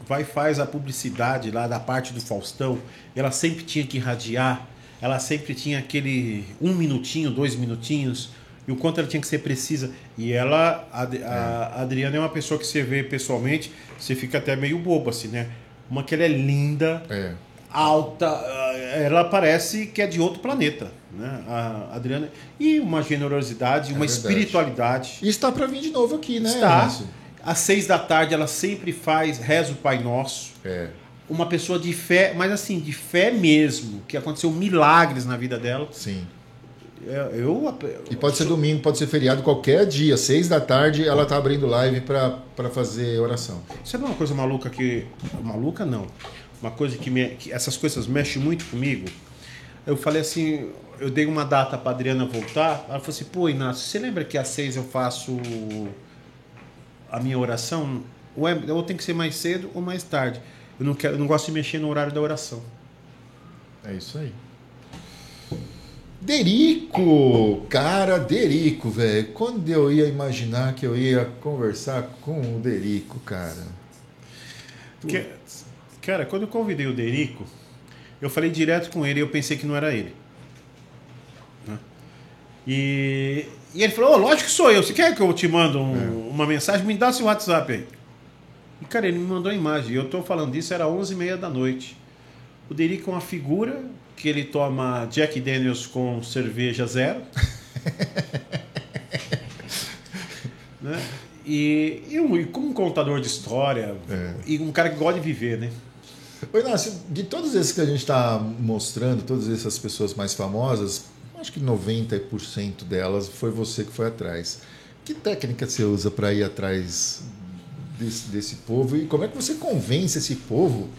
vai e faz a publicidade lá da parte do Faustão, ela sempre tinha que irradiar, ela sempre tinha aquele 1 minutinho, 2 minutinhos, e o quanto ela tinha que ser precisa. E ela, a Adriana é uma pessoa que você vê pessoalmente, você fica até meio bobo, assim, né? Uma que ela é linda, alta, ela parece que é de outro planeta, né? A Adriana. E uma generosidade, uma espiritualidade. E está para vir de novo aqui, né? Está. Às 6 da tarde ela sempre reza o Pai Nosso. Uma pessoa de fé, mas assim, de fé mesmo, que aconteceu milagres na vida dela. Sim. E pode ser domingo, pode ser feriado, qualquer dia, 6 da tarde, ela tá abrindo live para fazer oração. Sabe uma coisa maluca que... Maluca não. Uma coisa que essas coisas mexem muito comigo. Eu falei assim, eu dei uma data pra Adriana voltar. Ela falou assim, pô, Inácio, você lembra que às 6 eu faço a minha oração? Ou tem que ser mais cedo ou mais tarde. Eu não gosto de mexer no horário da oração. É isso aí. Derico, cara, Derico, velho. Quando eu ia imaginar que eu ia conversar com o Derico, cara? Cara, quando eu convidei o Derico, eu falei direto com ele e eu pensei que não era ele. Né? E ele falou, lógico que sou eu. Você quer que eu te mando uma mensagem? Me dá seu WhatsApp aí. E, cara, ele me mandou a imagem. E eu tô falando disso, era 11h30 da noite. O Derico é uma figura que ele toma Jack Daniels com cerveja zero. Né? E como um contador de história, e um cara que gosta de viver, né? Oi, Inácio, de todos esses que a gente está mostrando, todas essas pessoas mais famosas, acho que 90% delas foi você que foi atrás. Que técnica você usa para ir atrás desse povo? E como é que você convence esse povo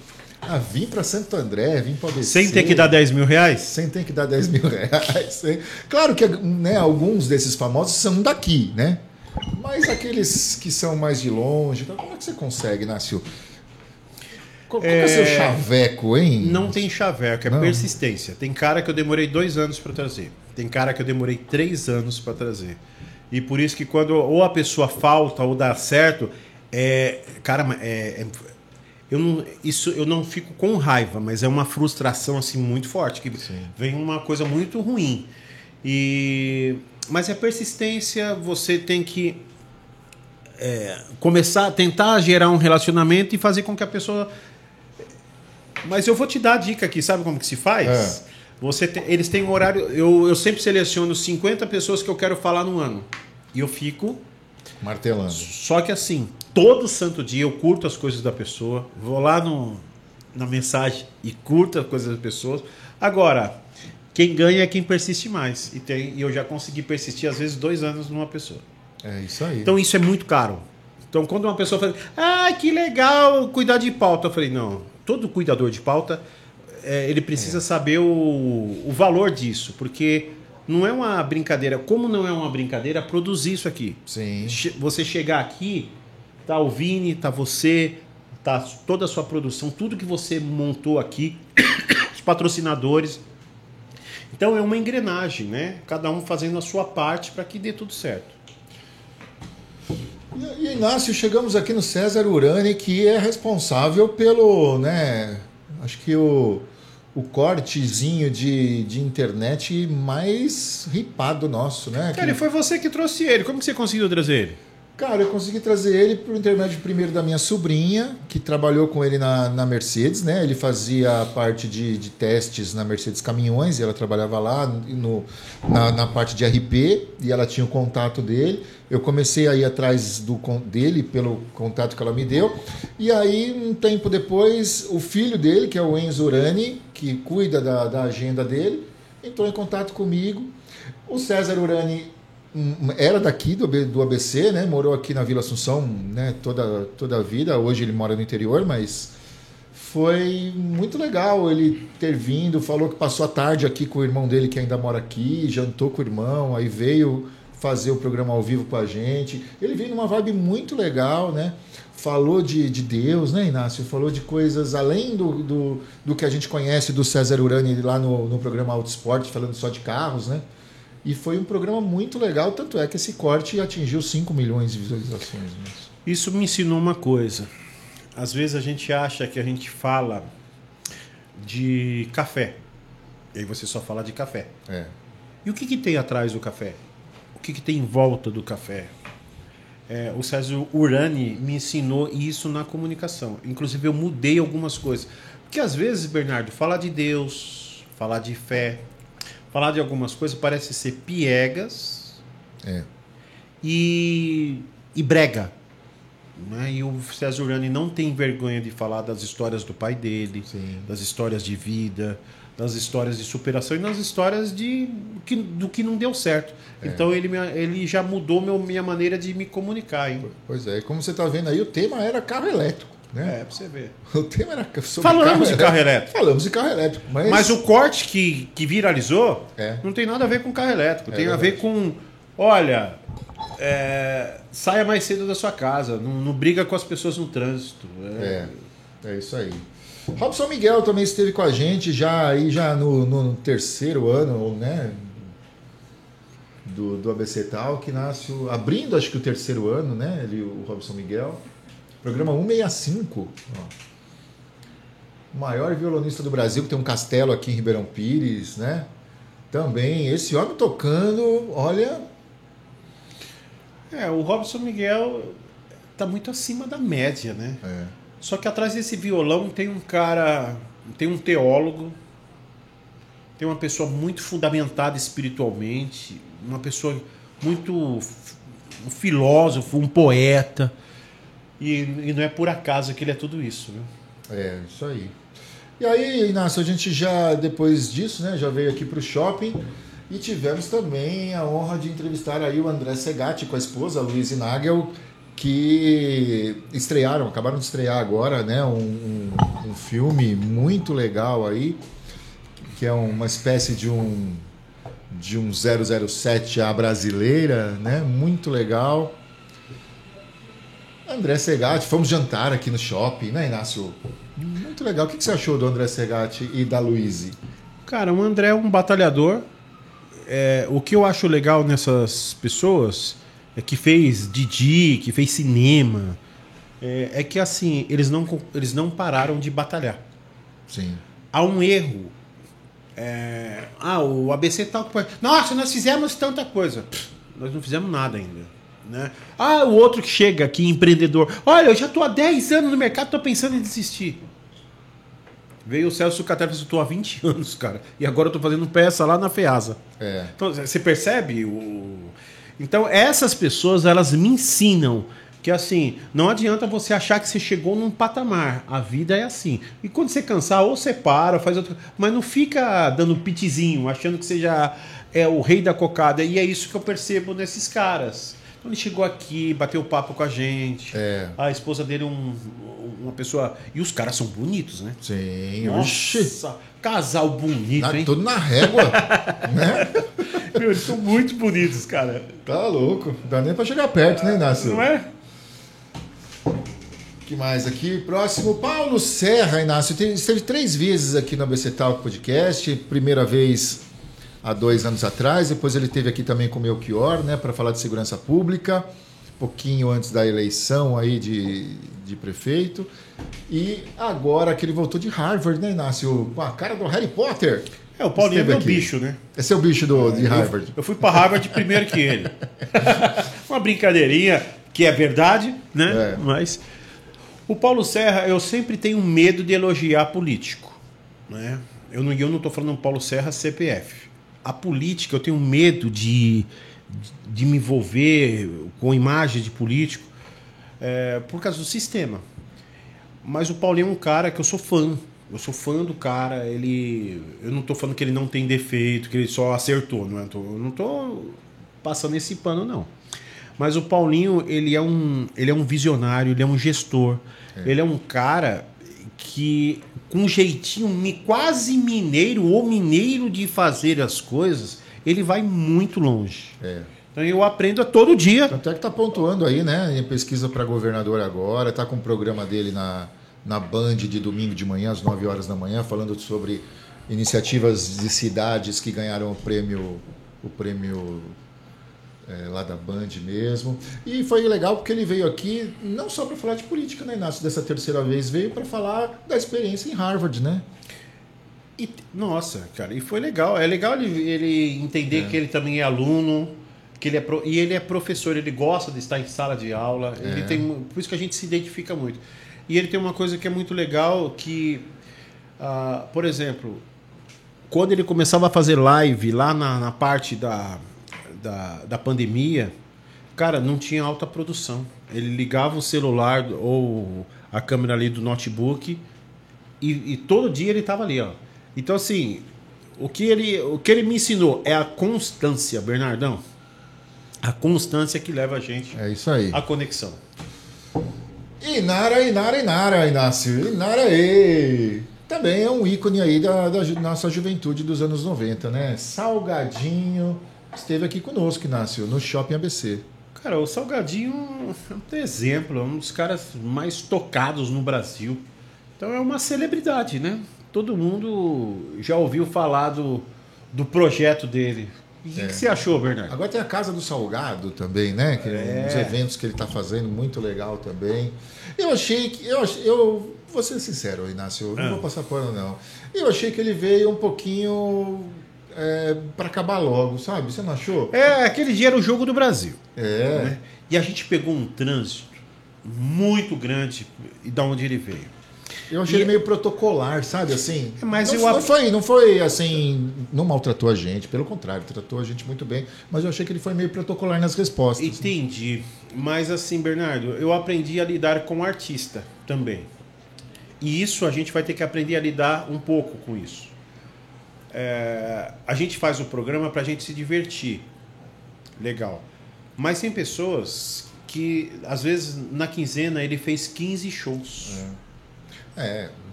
a vir para Santo André, vir para ABC? Sem ter que dar 10 mil reais? Sem ter que dar 10 mil reais. Claro que, né, alguns desses famosos são daqui, né? Mas aqueles que são mais de longe, como é que você consegue, Inácio? Qual é o seu chaveco, hein? Não tem chaveco, é persistência. Tem cara que eu demorei 2 anos para trazer. Tem cara que eu demorei 3 anos para trazer. E por isso que quando ou a pessoa falta ou dá certo, eu não fico com raiva, mas é uma frustração assim muito forte, que vem uma coisa muito ruim. Mas é persistência, você tem que começar a tentar gerar um relacionamento e fazer com que a pessoa... Mas eu vou te dar a dica aqui, sabe como que se faz? Eles têm um horário, eu sempre seleciono 50 pessoas que eu quero falar no ano. E eu fico... martelando. Só que assim, todo santo dia eu curto as coisas da pessoa, vou lá na mensagem e curto as coisas das pessoas. Agora, quem ganha é quem persiste mais. E eu já consegui persistir, às vezes, 2 anos numa pessoa. É isso aí. Então isso é muito caro. Então quando uma pessoa fala, que legal cuidar de pauta, eu falei, não... Todo cuidador de pauta, ele precisa saber o valor disso, porque não é uma brincadeira. Como não é uma brincadeira, produzir isso aqui. Sim. Você chegar aqui, tá o Vini, tá você, tá toda a sua produção, tudo que você montou aqui, os patrocinadores. Então é uma engrenagem, né? Cada um fazendo a sua parte para que dê tudo certo. E Inácio, chegamos aqui no César Urani, que é responsável pelo, né, acho que o cortezinho de internet mais ripado nosso, né? Cara, e foi você que trouxe ele. Como que você conseguiu trazer ele? Cara, eu consegui trazer ele por intermédio primeiro da minha sobrinha, que trabalhou com ele na Mercedes, né? Ele fazia a parte de testes na Mercedes Caminhões, e ela trabalhava lá na parte de RP, e ela tinha o contato dele. Eu comecei a ir atrás dele pelo contato que ela me deu. E aí, um tempo depois, o filho dele, que é o Enzo Urani, que cuida da agenda dele, entrou em contato comigo. O César Urani era daqui do ABC, né? Morou aqui na Vila Assunção, né? toda a vida. Hoje ele mora no interior, mas foi muito legal ele ter vindo. Falou que passou a tarde aqui com o irmão dele, que ainda mora aqui, jantou com o irmão, aí veio fazer o programa ao vivo com a gente. Ele veio numa vibe muito legal, né? Falou de Deus, né, Inácio? Falou de coisas além do que a gente conhece do César Urani lá no programa Auto Esporte, falando só de carros, né? E foi um programa muito legal, tanto é que esse corte atingiu 5 milhões de visualizações. Né? Isso me ensinou uma coisa. Às vezes a gente acha que a gente fala de café. E aí você só fala de café. E o que tem atrás do café? O que tem em volta do café? O César Urani me ensinou isso na comunicação. Inclusive eu mudei algumas coisas. Porque às vezes, Bernardo, falar de Deus, falar de fé, falar de algumas coisas parece ser piegas e brega. Né? E o César Urani não tem vergonha de falar das histórias do pai dele, das histórias de vida, nas histórias de superação e nas histórias do que não deu certo. Então ele já mudou minha maneira de me comunicar. Hein? Pois é, como você está vendo aí, o tema era carro elétrico. Né? Pra você ver. O tema era sobre Falamos de carro elétrico. Falamos de carro elétrico. Mas o corte que viralizou não tem nada a ver com carro elétrico. Tem a ver com, olha, saia mais cedo da sua casa, não briga com as pessoas no trânsito. É isso aí. Robson Miguel também esteve com a gente já no terceiro ano, né? Do ABC Talk, Inácio, abrindo acho que o terceiro ano, né? O Robson Miguel. Programa 165. Ó. O maior violonista do Brasil, que tem um castelo aqui em Ribeirão Pires, né? Também, esse homem tocando, olha... o Robson Miguel tá muito acima da média, né? Só que atrás desse violão tem um cara, tem um teólogo, tem uma pessoa muito fundamentada espiritualmente, uma pessoa muito... um filósofo, um poeta... E não é por acaso que ele é tudo isso, né? Isso aí. E aí, Inácio, a gente já, depois disso, né, já veio aqui para o shopping e tivemos também a honra de entrevistar aí o André Segatti com a esposa, a Luíse Nagel, que acabaram de estrear agora, né, um filme muito legal aí, que é uma espécie de um 007 à brasileira, né, muito legal. André Segatti, fomos jantar aqui no shopping, né, Inácio? Muito legal. O que você achou do André Segatti e da Luíse? Cara, o André é um batalhador. O que eu acho legal nessas pessoas é que fez Didi, que fez cinema. É que assim, eles não pararam de batalhar. Sim. Há um erro. O ABC tal. Nossa, nós fizemos tanta coisa. Nós não fizemos nada ainda. Né? O outro que chega aqui, empreendedor. Olha, eu já estou há 10 anos no mercado, estou pensando em desistir. Veio o Celso Catera e disse: eu estou há 20 anos, cara. E agora eu estou fazendo peça lá na FEASA. Então, você percebe? Então, essas pessoas, elas me ensinam que, assim, não adianta você achar que você chegou num patamar. A vida é assim. E quando você cansar, ou você para, faz outra... Mas não fica dando pitizinho, achando que você já é o rei da cocada. E é isso que eu percebo nesses caras. Então, ele chegou aqui, bateu papo com a gente. A esposa dele, uma pessoa... E os caras são bonitos, né? Sim. Nossa, casal bonito, hein? Tudo na régua, né? Meu, eles são muito bonitos, cara. Tá louco. Não dá nem pra chegar perto, né, Inácio? Não é? O que mais aqui? Próximo, Paulo Serra, Inácio. Esteve 3 vezes aqui no ABC Talk Podcast. Primeira vez há 2 anos atrás. Depois ele esteve aqui também com o Melchior, né, para falar de segurança pública. Pouquinho antes da eleição aí de prefeito. E agora que ele voltou de Harvard, né, Inácio? Com a cara do Harry Potter. O Paulinho é meu bicho, né? Esse é o bicho de Harvard. Eu fui para Harvard primeiro que ele. Uma brincadeirinha, que é verdade, né? Mas o Paulo Serra, eu sempre tenho medo de elogiar político, né? Eu não estou falando Paulo Serra CPF. A política, eu tenho medo de me envolver com imagem de político por causa do sistema. Mas o Paulinho é um cara que eu sou fã. Eu sou fã do cara. Eu não estou falando que ele não tem defeito, que ele só acertou. Eu não estou passando esse pano, não. Mas o Paulinho, ele é um visionário, ele é um gestor. Ele é um cara que, com um jeitinho quase mineiro ou mineiro de fazer as coisas, ele vai muito longe. Então eu aprendo a todo dia. Tanto é que está pontuando aí, né, em pesquisa para governador agora, está com o programa dele na Band de domingo de manhã, às 9 horas da manhã, falando sobre iniciativas de cidades que ganharam o prêmio lá da Band mesmo. E foi legal porque ele veio aqui não só para falar de política, né, Inácio? Dessa terceira vez veio para falar da experiência em Harvard, né? Nossa, cara, e foi legal. É legal ele entender que ele também é aluno, que ele é professor, ele gosta de estar em sala de aula. Por isso que a gente se identifica muito. E ele tem uma coisa que é muito legal, que, por exemplo, quando ele começava a fazer live lá na parte da pandemia, cara, não tinha alta produção. Ele ligava o celular ou a câmera ali do notebook e todo dia ele estava ali, ó. Então, assim, o que ele me ensinou é a constância, Bernardão. A constância que leva a gente É isso aí. à conexão. Inara, Inácio. Inara, também é um ícone aí da nossa juventude dos anos 90, né? Salgadinho esteve aqui conosco, Inácio, no Shopping ABC. Cara, o Salgadinho é um exemplo, é um dos caras mais tocados no Brasil. Então é uma celebridade, né? Todo mundo já ouviu falar do projeto dele. E o que você achou, Bernardo? Agora tem a Casa do Salgado também, né? Que uns eventos que ele está fazendo, muito legal também. Eu achei que... Eu vou ser sincero, Inácio, eu não vou passar pano, não. Eu achei que ele veio um pouquinho para acabar logo, sabe? Você não achou? Aquele dia era o Jogo do Brasil. Né? E a gente pegou um trânsito muito grande e da onde ele veio. Eu achei ele meio protocolar, sabe? Assim, mas não foi assim, não maltratou a gente, pelo contrário, tratou a gente muito bem, mas eu achei que ele foi meio protocolar nas respostas. Entendi. Mas assim, Bernardo, eu aprendi a lidar com o artista também. E isso a gente vai ter que aprender a lidar um pouco com isso. A gente faz o programa pra gente se divertir. Legal. Mas tem pessoas que, às vezes, na quinzena ele fez 15 shows.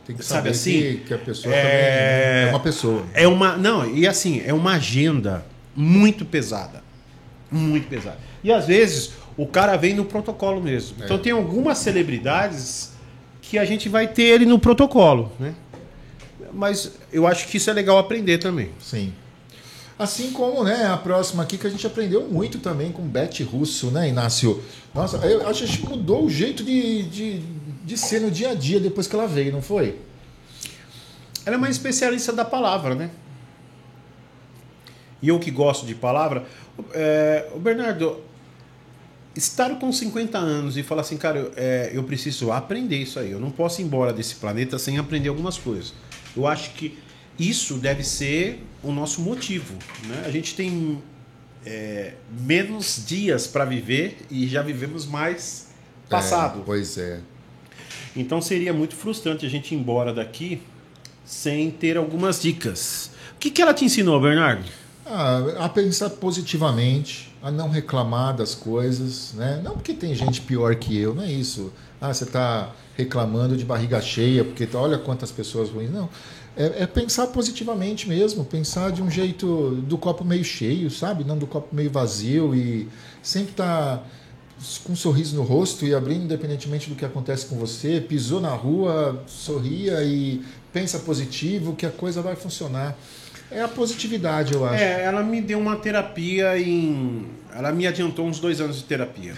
Tem que sabe saber assim, que a pessoa também é uma pessoa. E assim, é uma agenda muito pesada. Muito pesada. E às vezes o cara vem no protocolo mesmo. Então tem algumas celebridades que a gente vai ter ele no protocolo, né? Mas eu acho que isso é legal aprender também. Sim. Assim como, né, a próxima aqui que a gente aprendeu muito também com Beth Russo, né, Inácio? Nossa, eu acho que mudou o jeito de ser no dia a dia depois que ela veio, não foi? Ela é uma especialista da palavra, né? E eu que gosto de palavra... o Bernardo, estar com 50 anos e falar assim, cara, eu preciso aprender isso aí. Eu não posso ir embora desse planeta sem aprender algumas coisas. Eu acho que isso deve ser o nosso motivo, né? A gente tem menos dias para viver e já vivemos mais passado. Pois é. Então seria muito frustrante a gente ir embora daqui sem ter algumas dicas. O que ela te ensinou, Bernardo? A pensar positivamente, a não reclamar das coisas, né? Não porque tem gente pior que eu, não é isso. Você está reclamando de barriga cheia, porque olha quantas pessoas ruins. Não. É pensar positivamente mesmo, pensar de um jeito do copo meio cheio, sabe? Não do copo meio vazio e sempre estar com um sorriso no rosto e abrindo independentemente do que acontece com você. Pisou na rua, sorria e pensa positivo que a coisa vai funcionar. É a positividade, eu acho. Ela me deu uma terapia ela me adiantou uns 2 anos de terapia.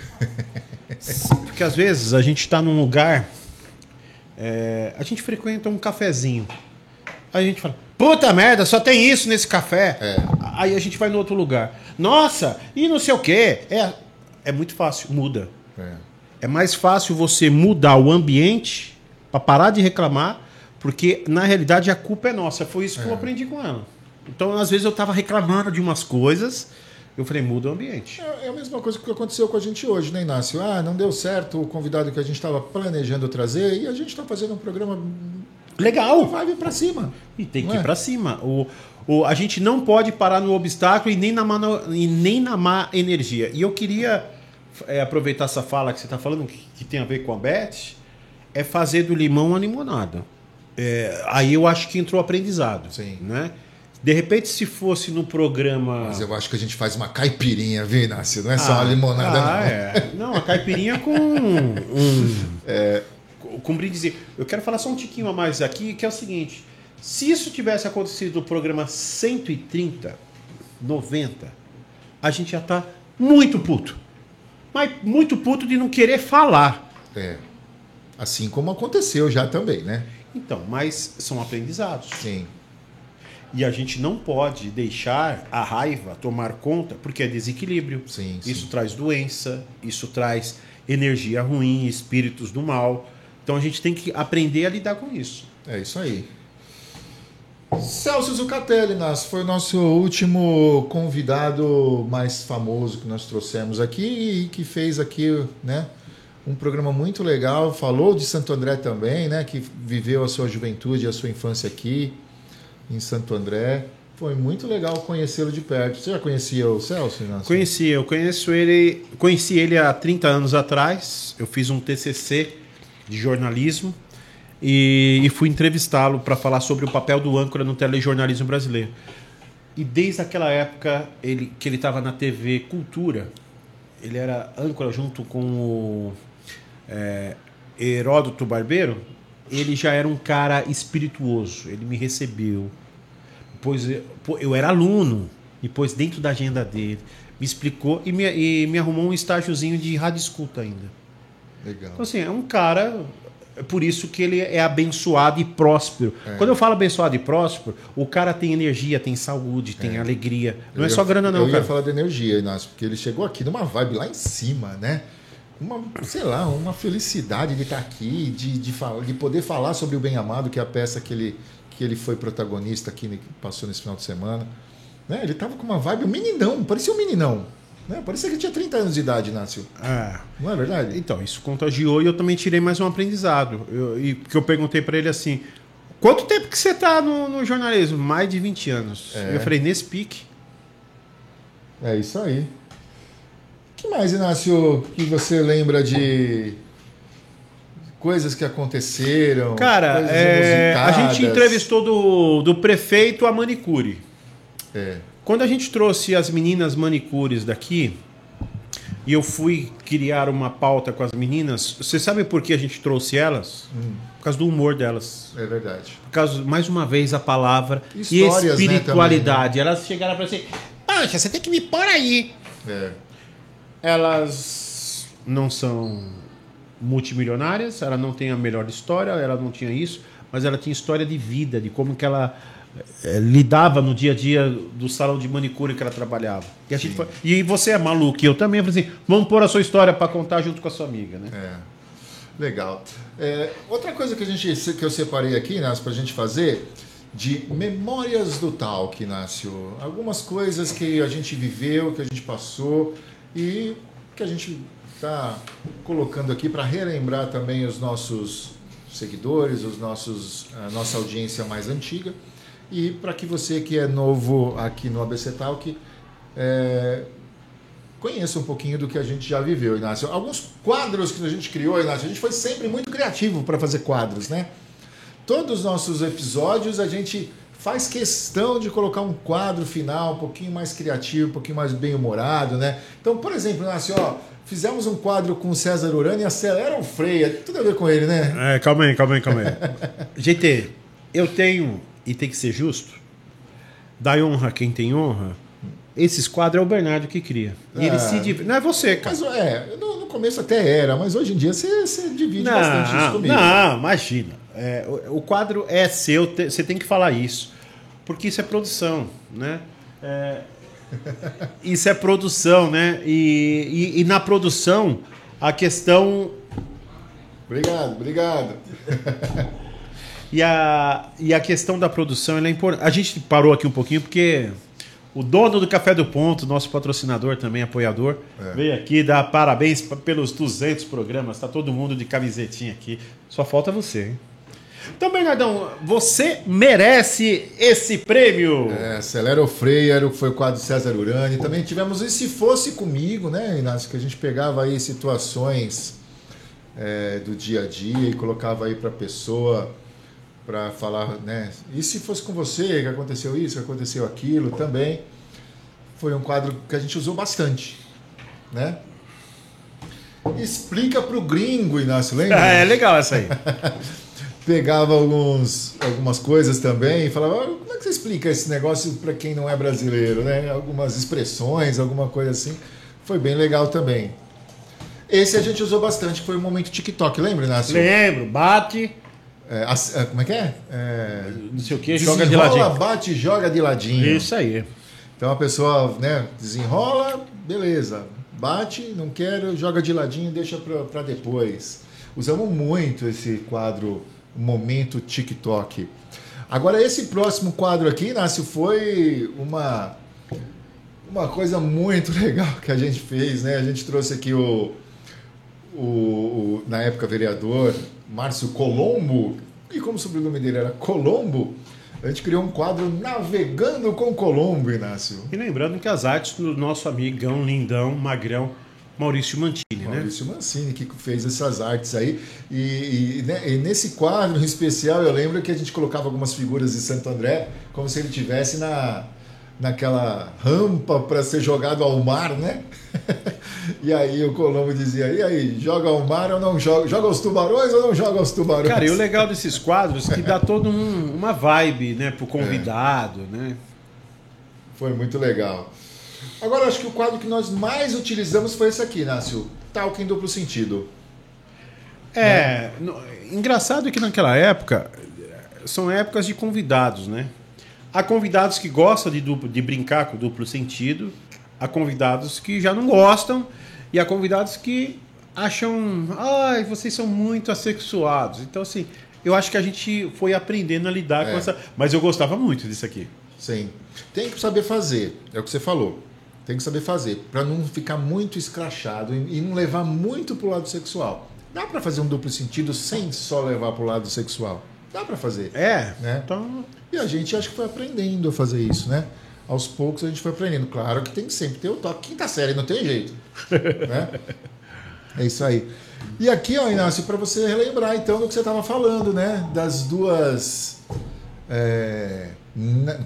Porque às vezes a gente está num lugar, a gente frequenta um cafezinho. Aí a gente fala, puta merda, só tem isso nesse café. Aí a gente vai no outro lugar. Nossa, e não sei o quê. É muito fácil, muda. É mais fácil você mudar o ambiente para parar de reclamar, porque na realidade a culpa é nossa. Foi isso que eu aprendi com ela. Então, às vezes eu estava reclamando de umas coisas, eu falei, muda o ambiente. É a mesma coisa que aconteceu com a gente hoje, né, Inácio? Não deu certo o convidado que a gente estava planejando trazer e a gente está fazendo um programa legal. Vai vir para cima. E tem que ir para cima. A gente não pode parar no obstáculo e nem na má energia. E eu queria aproveitar essa fala que você está falando, que tem a ver com a Beth, é fazer do limão a limonada. Aí eu acho que entrou aprendizado. Sim. Né? De repente, se fosse no programa... Mas eu acho que a gente faz uma caipirinha, viu, Inácio? Não é só uma limonada, não. Não, a caipirinha com com brinde. Eu quero falar só um tiquinho a mais aqui, que é o seguinte. Se isso tivesse acontecido no programa 130, 90, a gente já tá muito puto. Mas muito puto de não querer falar. Assim como aconteceu já também, né? Então, mas são aprendizados. Sim. E a gente não pode deixar a raiva tomar conta, porque é desequilíbrio. Sim. Isso traz doença, isso traz energia ruim, espíritos do mal. Então a gente tem que aprender a lidar com isso. É isso aí. Celso Zucatelli, foi o nosso último convidado mais famoso que nós trouxemos aqui e que fez aqui, né, um programa muito legal. Falou de Santo André também, né, que viveu a sua juventude e a sua infância aqui. em Santo André. Foi muito legal conhecê-lo de perto. Você já conhecia o Celso, Inácio? Eu conheci ele há 30 anos atrás. Eu fiz um TCC de jornalismo e fui entrevistá-lo para falar sobre o papel do âncora no telejornalismo brasileiro. E desde aquela época que ele estava na TV Cultura, ele era âncora junto com o Heródoto Barbeiro. Ele já era um cara espirituoso. Ele me recebeu. Depois eu era aluno. Depois, dentro da agenda dele, me explicou e me arrumou um estágiozinho de rádio escuta ainda. Legal. Então, assim, é um cara... É por isso que ele é abençoado e próspero. Quando eu falo abençoado e próspero, o cara tem energia, tem saúde, tem alegria. Não é só grana, não, eu cara. ia falar de energia, Inácio, porque ele chegou aqui numa vibe lá em cima, né? Uma felicidade de estar aqui, de poder falar sobre o Bem Amado, que é a peça que ele foi protagonista aqui, que passou nesse final de semana. Né? Ele tava com uma vibe, um meninão, parecia um meninão. Né? Parecia que tinha 30 anos de idade, Inácio. Não é verdade? Então, isso contagiou e eu também tirei mais um aprendizado. Porque eu perguntei para ele assim, quanto tempo que você está no jornalismo? Mais de 20 anos. Eu falei, nesse pique. É isso aí. O que mais, Inácio, que você lembra de coisas que aconteceram? Cara, a gente entrevistou do prefeito a manicure. Quando a gente trouxe as meninas manicures daqui, e eu fui criar uma pauta com as meninas, você sabe por que a gente trouxe elas? Por causa do humor delas. É verdade. Por causa, mais uma vez, a palavra histórias, e espiritualidade. Né, também, né? Elas chegaram para assim, poxa, você tem que me pôr aí. Elas não são multimilionárias, ela não tem a melhor história, ela não tinha isso, mas ela tinha história de vida, de como que ela lidava no dia a dia do salão de manicure que ela trabalhava. E, e você é maluco, e eu também. Eu falei assim, vamos pôr a sua história para contar junto com a sua amiga, né? Legal. Outra coisa que eu separei aqui, Inácio, para a gente fazer, de memórias do Talk, Inácio. Algumas coisas que a gente viveu, que a gente passou e que a gente está colocando aqui para relembrar também os nossos seguidores, a nossa audiência mais antiga. E para que você que é novo aqui no ABC Talk conheça um pouquinho do que a gente já viveu, Inácio. Alguns quadros que a gente criou, Inácio, a gente foi sempre muito criativo para fazer quadros, né? Todos os nossos episódios a gente faz questão de colocar um quadro final um pouquinho mais criativo, um pouquinho mais bem-humorado, né? Então, por exemplo, Inácio, fizemos um quadro com o César Urani e Acelera o Freia. Tudo a ver com ele, né? Calma aí. GT, eu tenho... E tem que ser justo, dá honra a quem tem honra. Esses quadros é o Bernardo que cria. E ele se divide. Não é você, cara. Mas no começo até era, mas hoje em dia você divide bastante isso comigo. Não, imagina. O quadro é seu, você tem que falar isso. Porque isso é produção, né? Isso é produção, né? E na produção, a questão... Obrigado. E a questão da produção ela é importante. A gente parou aqui um pouquinho porque o dono do Café do Ponto, nosso patrocinador também, apoiador, veio aqui dar parabéns pelos 200 programas. Tá todo mundo de camisetinha aqui. Só falta você, hein? Então, Bernardão, você merece esse prêmio. Acelera o Freio, foi o quadro César Urani. Também tivemos E Se Fosse Comigo, né, Inácio? Que a gente pegava aí situações do dia a dia e colocava aí para a pessoa... para falar, né? E se fosse com você, que aconteceu isso, que aconteceu aquilo também. Foi um quadro que a gente usou bastante, né? Explica pro gringo, Inácio, lembra? É legal essa aí. Pegava algumas coisas também e falava, como é que você explica esse negócio para quem não é brasileiro, né? Algumas expressões, alguma coisa assim. Foi bem legal também. Esse a gente usou bastante, foi o momento TikTok, lembra, Inácio? Lembro, bate... como é que é? Não sei o que, joga de ladinho. Bate e joga de ladinho. Isso aí. Então a pessoa, né, desenrola, beleza. Bate, não quero, joga de ladinho e deixa para depois. Usamos muito esse quadro Momento TikTok. Agora, esse próximo quadro aqui, Inácio, foi uma coisa muito legal que a gente fez, né? A gente trouxe aqui na época, vereador Márcio Colombo, e como o sobrenome dele era Colombo, A gente criou um quadro Navegando com Colombo, Inácio. E lembrando que as artes do nosso amigão, lindão, magrão, Maurício Mantini, né? Maurício Mancini, que fez essas artes aí. E nesse quadro em especial, eu lembro que a gente colocava algumas figuras de Santo André, como se ele estivesse naquela rampa para ser jogado ao mar, né? E aí o Colombo dizia, e aí, joga ao mar ou não joga? Joga aos tubarões ou não joga aos tubarões? Cara, e o legal desses quadros é que dá toda uma vibe, né, pro convidado, né? Foi muito legal. Agora, acho que o quadro que nós mais utilizamos foi esse aqui, Inácio. Talk em duplo sentido. Engraçado que naquela época, são épocas de convidados, né? Há convidados que gostam de brincar com duplo sentido, há convidados que já não gostam, e há convidados que acham, ai, vocês são muito assexuados. Então, assim, eu acho que a gente foi aprendendo a lidar com essa... Mas eu gostava muito disso aqui. Sim. Tem que saber fazer, é o que você falou. Tem que saber fazer, para não ficar muito escrachado e não levar muito pro lado sexual. Dá para fazer um duplo sentido sem só levar pro lado sexual. Dá para fazer. Né? Então... E a gente acho que foi aprendendo a fazer isso, né? Aos poucos a gente foi aprendendo. Claro que tem que sempre ter o toque. Quinta série, não tem jeito. Né? É isso aí. E aqui, ó, Inácio, para você relembrar então do que você estava falando, né? Das duas...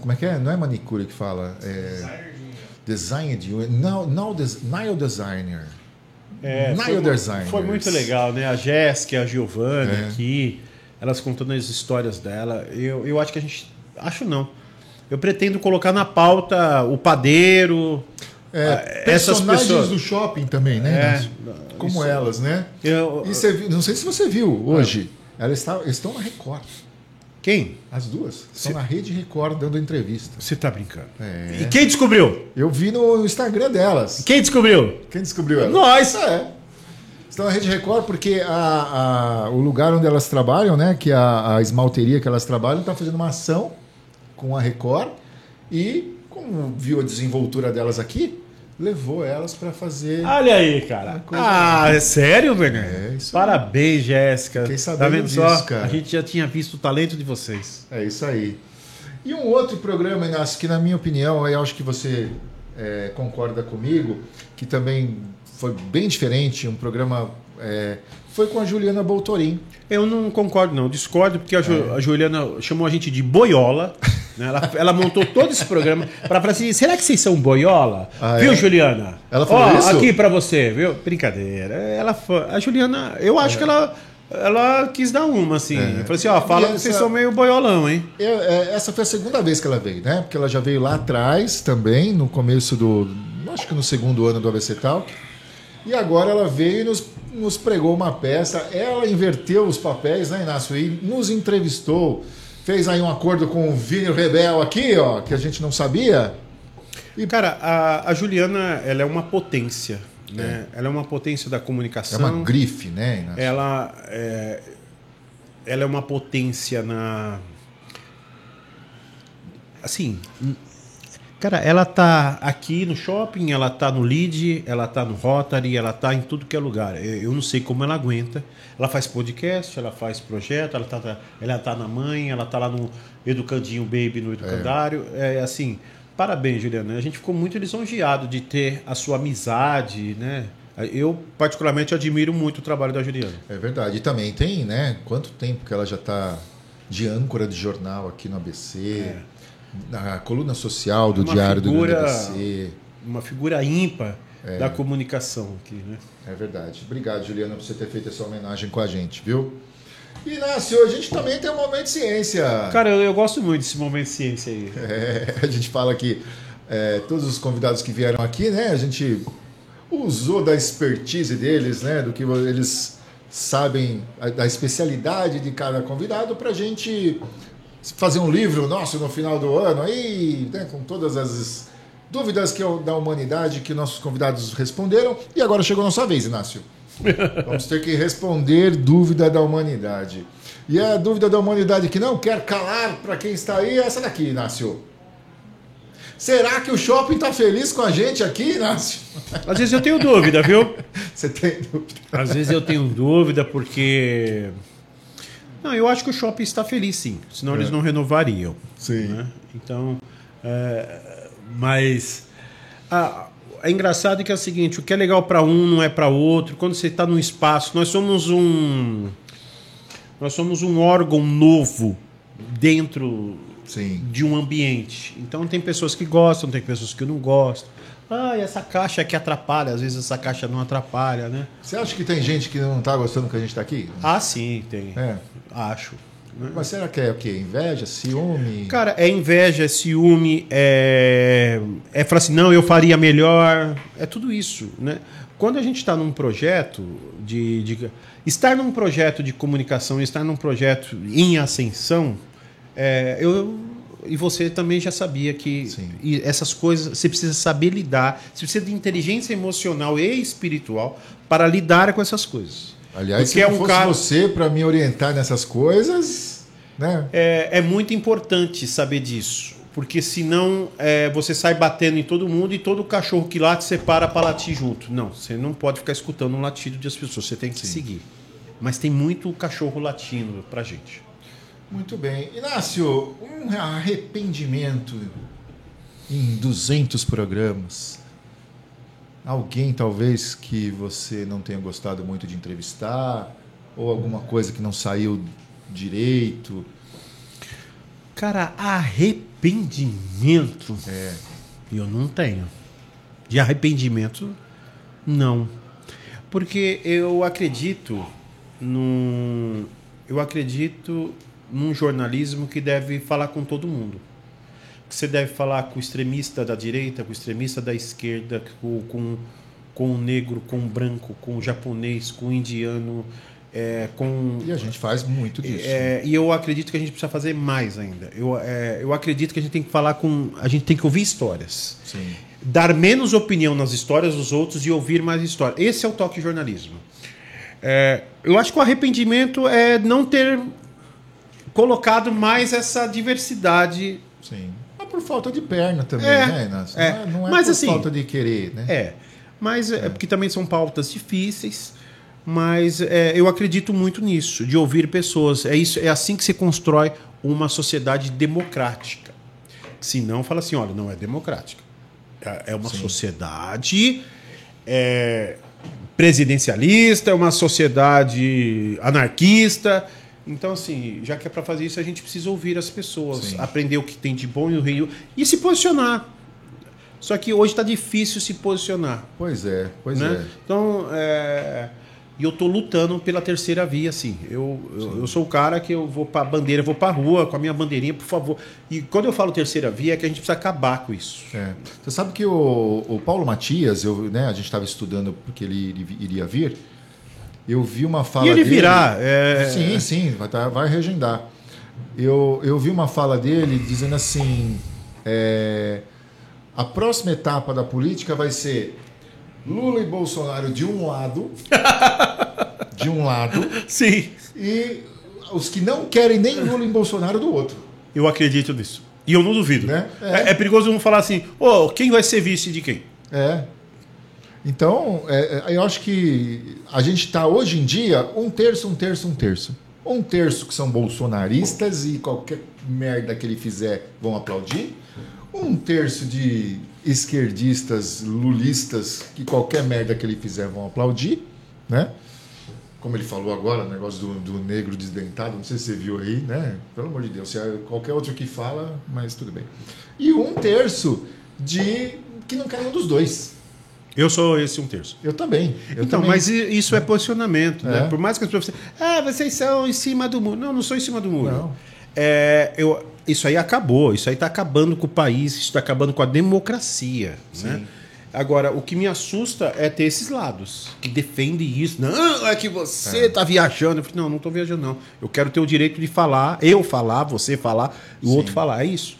como é que é? Não é manicure que fala. Designer. Nail Designer. Nail Designer. Foi muito legal, né? A Jéssica e a Giovanna aqui, elas contando as histórias dela. Eu acho que a gente... Acho não. Eu pretendo colocar na pauta o padeiro... essas pessoas do shopping também, né? Como elas, né? Não sei se você viu hoje. Elas estão na Record. Quem? As duas. Estão na Rede Record dando entrevista. Você tá brincando. E quem descobriu? Eu vi no Instagram delas. Quem descobriu? Quem descobriu elas? Nós! Estão na Rede Record porque o lugar onde elas trabalham, né? Que a esmalteria que elas trabalham, está fazendo uma ação com a Record. E, como viu a desenvoltura delas aqui, levou elas para fazer... Olha aí, cara. É sério, velho? Parabéns, Jéssica. Fiquei sabendo tá vendo disso, só? cara. A gente já tinha visto o talento de vocês. É isso aí. E um outro programa, Inácio, que na minha opinião, eu acho que você concorda comigo, que também foi bem diferente, um programa... foi com a Juliana Boltorim. Eu não concordo, não. Discordo, porque a Juliana chamou a gente de boiola. Né? Ela montou todo esse programa para falar assim, será que vocês são boiola? Viu, Juliana? Ela falou isso? Aqui para você, viu? Brincadeira. A Juliana, eu acho que ela quis dar uma, assim. Falou assim, fala que vocês são meio boiolão, hein? Essa foi a segunda vez que ela veio, né? Porque ela já veio lá atrás também, no começo acho que no segundo ano do ABC Talk. E agora ela veio e nos pregou uma peça. Ela inverteu os papéis, né, Inácio? E nos entrevistou. Fez aí um acordo com o Vini Rebel aqui, ó, que a gente não sabia. E, cara, a Juliana, ela é uma potência, né? Ela é uma potência da comunicação. É uma grife, né, Inácio? Ela é uma potência na... Assim... Cara, ela tá aqui no shopping, ela tá no Lead, ela tá no Rotary, ela tá em tudo que é lugar. Eu não sei como ela aguenta. Ela faz podcast, ela faz projeto, ela tá na Mãe, ela tá lá no Educandinho Baby, no Educandário. Assim, parabéns, Juliana. A gente ficou muito lisonjeado de ter a sua amizade, né? Eu, particularmente, admiro muito o trabalho da Juliana. É verdade. E também tem, né? Quanto tempo que ela já tá de âncora de jornal aqui no ABC... Na coluna social do Diário do BBC. Uma figura ímpar da comunicação aqui, né? É verdade. Obrigado, Juliana, por você ter feito essa homenagem com a gente, viu? E, Inácio, a gente também tem um momento de ciência. Cara, eu gosto muito desse momento de ciência aí. A gente fala que todos os convidados que vieram aqui, né? A gente usou da expertise deles, né? Do que eles sabem, da especialidade de cada convidado, para a gente... fazer um livro nosso no final do ano aí, né, com todas as dúvidas da humanidade que nossos convidados responderam. E agora chegou a nossa vez, Inácio. Vamos ter que responder dúvida da humanidade. E a dúvida da humanidade que não quer calar para quem está aí é essa daqui, Inácio. Será que o shopping está feliz com a gente aqui, Inácio? Às vezes eu tenho dúvida, viu? Você tem dúvida? Às vezes eu tenho dúvida porque... Não, eu acho que o shopping está feliz, sim. Senão eles não renovariam. Sim. Né? Então, mas é engraçado que é o seguinte, o que é legal para um não é para outro. Quando você está num espaço, nós somos um órgão novo dentro de um ambiente. Então tem pessoas que gostam, tem pessoas que não gostam. E essa caixa aqui atrapalha, às vezes essa caixa não atrapalha, né? Você acha que tem gente que não está gostando que a gente está aqui? Sim, tem. Acho. Né? Mas será que é o quê? Inveja, ciúme? Cara, é inveja, é ciúme, é falar assim, não, eu faria melhor. É tudo isso, né? Quando a gente está num projeto estar num projeto de comunicação, estar num projeto em ascensão, e você também já sabia que essas coisas você precisa saber lidar, você precisa de inteligência emocional e espiritual para lidar com essas coisas. Aliás, se não fosse você para me orientar nessas coisas, né? É muito importante saber disso, porque senão você sai batendo em todo mundo e todo cachorro que late você para latir junto. Não, você não pode ficar escutando um latido das pessoas, você tem que seguir. Mas tem muito cachorro latindo pra gente. Muito bem. Inácio, um arrependimento em 200 programas. Alguém, talvez, que você não tenha gostado muito de entrevistar? Ou alguma coisa que não saiu direito? Cara, arrependimento? Eu não tenho. De arrependimento, não. Porque eu acredito num jornalismo que deve falar com todo mundo. Que você deve falar com o extremista da direita, com o extremista da esquerda, com o negro, com o branco, com o japonês, com o indiano. E a gente faz muito disso. E eu acredito que a gente precisa fazer mais ainda. Eu acredito que a gente tem que falar a gente tem que ouvir histórias. Sim. Dar menos opinião nas histórias dos outros e ouvir mais histórias. Esse é o toque jornalismo. Eu acho que o arrependimento é não ter colocado mais essa diversidade. Sim. Mas por falta de perna também, né, Inácio? Não é mas, por assim, falta de querer, né? Mas é porque também são pautas difíceis, mas eu acredito muito nisso, de ouvir pessoas. É assim que se constrói uma sociedade democrática. Se não, fala assim, olha, não é democrática. É uma sociedade presidencialista, é uma sociedade anarquista. Então, assim, já que é para fazer isso, a gente precisa ouvir as pessoas, aprender o que tem de bom e o rio e se posicionar. Só que hoje está difícil se posicionar. Pois é. Então, e eu estou lutando pela terceira via, assim. Eu sou o cara que eu vou para a bandeira, vou para a rua com a minha bandeirinha, por favor. E quando eu falo terceira via, é que a gente precisa acabar com isso. Você sabe que o Paulo Matias, a gente estava estudando porque ele iria vir. Eu vi uma fala dele... E ele virá. Sim, vai regendar. Eu vi uma fala dele dizendo assim, a próxima etapa da política vai ser Lula e Bolsonaro de um lado, Sim. E os que não querem nem Lula e Bolsonaro do outro. Eu acredito nisso. E eu não duvido. Né? É perigoso um falar assim, quem vai ser vice de quem? Então, eu acho que a gente está hoje em dia um terço. Um terço que são bolsonaristas e qualquer merda que ele fizer vão aplaudir. Um terço de esquerdistas, lulistas, que qualquer merda que ele fizer vão aplaudir, né? Como ele falou agora, o negócio do negro desdentado, não sei se você viu aí, né? Pelo amor de Deus, se é qualquer outro que fala, mas tudo bem. E um terço que não quer nenhum dos dois. Eu sou esse um terço. Eu também. Mas isso é posicionamento, né? Por mais que as pessoas vocês são em cima do muro. Não sou em cima do muro. Não. Isso aí acabou, isso aí está acabando com o país, isso está acabando com a democracia. Né? Agora, o que me assusta é ter esses lados que defendem isso. Não, é que você está viajando. Eu falei, não estou viajando, não. Eu quero ter o direito de falar, eu falar, você falar, o outro falar. É isso.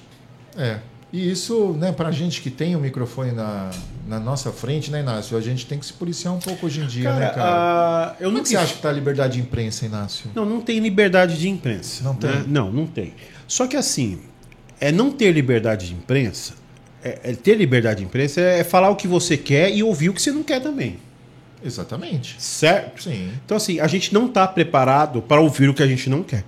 E isso, né, pra gente que tem o microfone na nossa frente, né, Inácio? A gente tem que se policiar um pouco hoje em dia, né, cara? Como que você acha que tá a liberdade de imprensa, Inácio? Não tem liberdade de imprensa. Não tem? Né? Não tem. Só que assim, não ter liberdade de imprensa, ter liberdade de imprensa é falar o que você quer e ouvir o que você não quer também. Exatamente. Certo? Sim. Então, assim, a gente não está preparado para ouvir o que a gente não quer.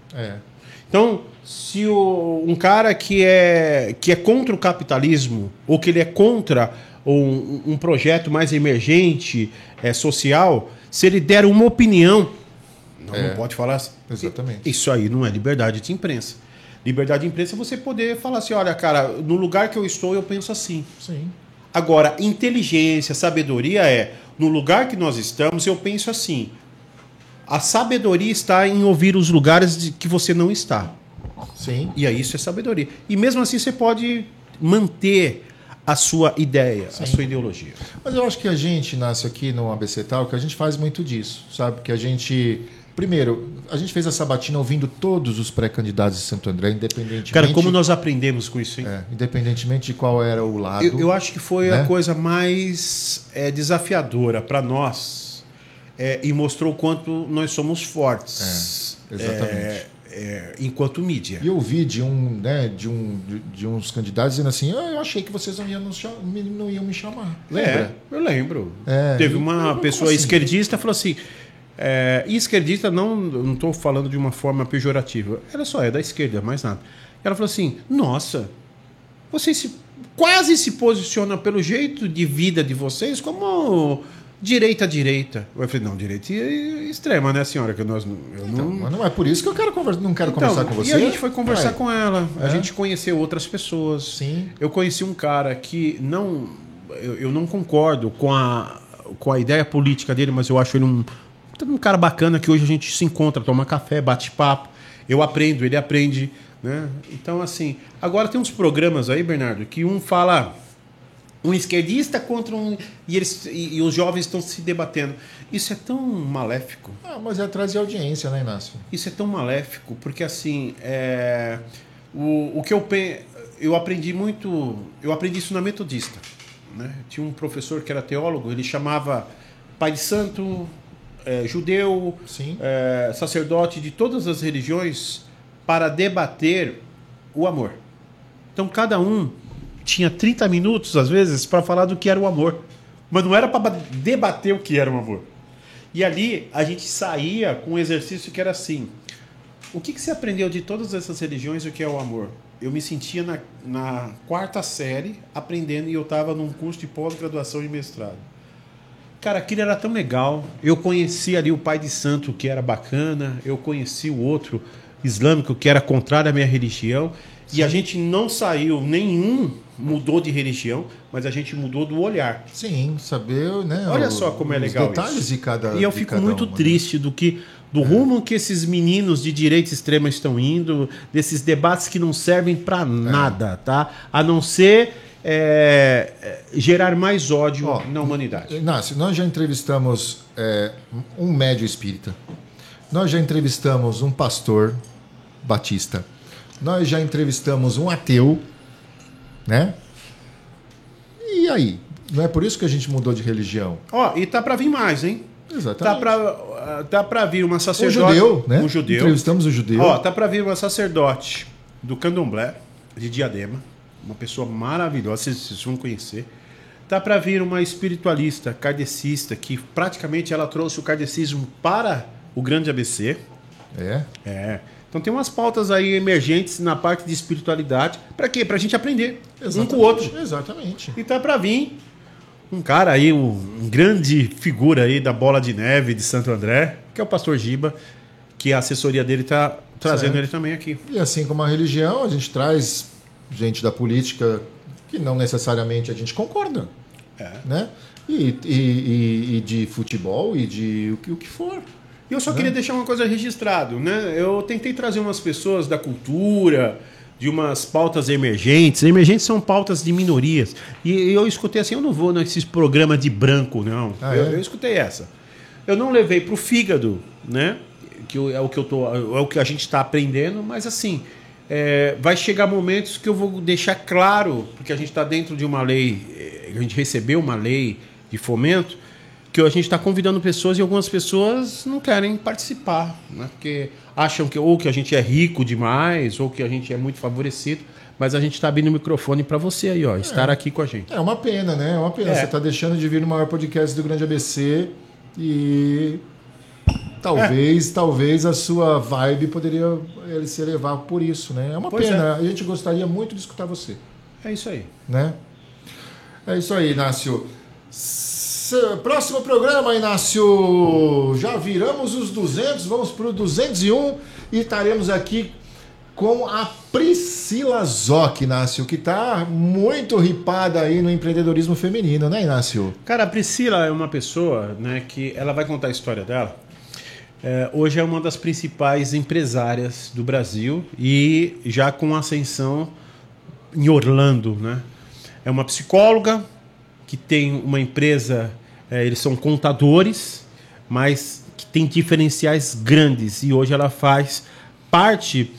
Então, se um cara que é contra o capitalismo, ou que ele é contra um projeto mais emergente, social, se ele der uma opinião, não pode falar assim. Exatamente. Isso aí não é liberdade de imprensa. Liberdade de imprensa é você poder falar assim, olha, cara, no lugar que eu estou, eu penso assim. Sim. Agora, inteligência, sabedoria no lugar que nós estamos, eu penso assim. A sabedoria está em ouvir os lugares que você não está. Sim. E aí isso é sabedoria. E mesmo assim você pode manter a sua ideia, a sua ideologia. Mas eu acho que a gente nasce aqui no ABC Talk, a gente faz muito disso, sabe? Que a gente... Primeiro, a gente fez a sabatina ouvindo todos os pré-candidatos de Santo André, independentemente... Cara, como nós aprendemos com isso, hein? Independentemente de qual era o lado. Eu acho que foi a coisa mais desafiadora para nós e mostrou o quanto nós somos fortes. Exatamente. Enquanto mídia. E eu ouvi de uns candidatos dizendo assim, eu achei que vocês não iam me chamar. Lembra? Eu lembro. Teve uma pessoa esquerdista que falou assim... E esquerdista, não estou falando de uma forma pejorativa. Ela só é da esquerda, mais nada. Ela falou assim, nossa, vocês quase se posicionam pelo jeito de vida de vocês como direita. Eu falei, não, direita extrema, né, senhora? Que mas não é por isso que eu não quero conversar com você. E a gente foi conversar com ela. A gente conheceu outras pessoas. Sim. Eu conheci um cara que eu não concordo com a ideia política dele, mas eu acho ele um cara bacana que hoje a gente se encontra, toma café, bate papo. Eu aprendo, ele aprende, né? Então, assim, agora tem uns programas aí, Bernardo, que um fala um esquerdista contra um... E os jovens estão se debatendo. Isso é tão maléfico. Mas é atrás de audiência, né, Inácio? Isso é tão maléfico, porque, assim, o que eu aprendi muito... Eu aprendi isso na Metodista, né? Tinha um professor que era teólogo, ele chamava Pai de Santo... judeu, sacerdote de todas as religiões para debater o amor. Então cada um tinha 30 minutos, às vezes, para falar do que era o amor. Mas não era para debater o que era o amor. E ali a gente saía com um exercício que era assim. O que você aprendeu de todas essas religiões o que é o amor? Eu me sentia na 4ª série aprendendo e eu estava num curso de pós-graduação e mestrado. Cara, aquilo era tão legal. Eu conheci ali o pai de santo, que era bacana. Eu conheci o outro islâmico, que era contrário à minha religião. Sim. E a gente não saiu, nenhum mudou de religião, mas a gente mudou do olhar. Sim, saber, né? Olha só como é legal os detalhes isso. De cada E eu fico muito triste do rumo que esses meninos de direita extrema estão indo, desses debates que não servem para nada, tá? A não ser... gerar mais ódio na humanidade. Inácio, nós já entrevistamos um médio espírita, nós já entrevistamos um pastor batista, nós já entrevistamos um ateu, né? E aí? Não é por isso que a gente mudou de religião? E tá para vir mais, hein? Exatamente. Tá para vir uma sacerdote... Um judeu, né? Um judeu. Entrevistamos o judeu. Tá para vir uma sacerdote do Candomblé, de Diadema. Uma pessoa maravilhosa, vocês vão conhecer. Tá para vir uma espiritualista, kardecista, que praticamente ela trouxe o kardecismo para o grande ABC. Então tem umas pautas aí emergentes na parte de espiritualidade. Para quê? Pra gente aprender um com o outro. Exatamente. E tá para vir um cara aí, um grande figura aí da Bola de Neve de Santo André, que é o pastor Giba, que a assessoria dele tá trazendo ele também aqui. E assim como a religião, a gente traz gente da política que não necessariamente a gente concorda, né? E de futebol e de o que for. E eu só queria deixar uma coisa registrada, né? Eu tentei trazer umas pessoas da cultura, de umas pautas emergentes. Emergentes são pautas de minorias. E eu escutei assim, eu não vou nesses programas de branco, não. Eu escutei essa. Eu não levei para o fígado, né? Que é o que a gente está aprendendo, mas assim... vai chegar momentos que eu vou deixar claro, porque a gente está dentro de uma lei, a gente recebeu uma lei de fomento, que a gente está convidando pessoas e algumas pessoas não querem participar, né? Porque acham que ou que a gente é rico demais, ou que a gente é muito favorecido, mas a gente está abrindo o microfone para você aí, estar aqui com a gente. É uma pena, né? É uma pena. Você está deixando de vir no maior podcast do Grande ABC, E talvez a sua vibe poderia se elevar por isso, né? É uma pena. A gente gostaria muito de escutar você. É isso aí. Né? É isso aí, Inácio. Próximo programa, Inácio. Já viramos os 200, vamos para o 201 e estaremos aqui com a Priscila Zoc, Inácio, que está muito ripada aí no empreendedorismo feminino, né, Inácio? Cara, a Priscila é uma pessoa, né, que ela vai contar a história dela. Hoje é uma das principais empresárias do Brasil e já com ascensão em Orlando, né? É uma psicóloga que tem uma empresa, eles são contadores, mas que tem diferenciais grandes e hoje ela faz parte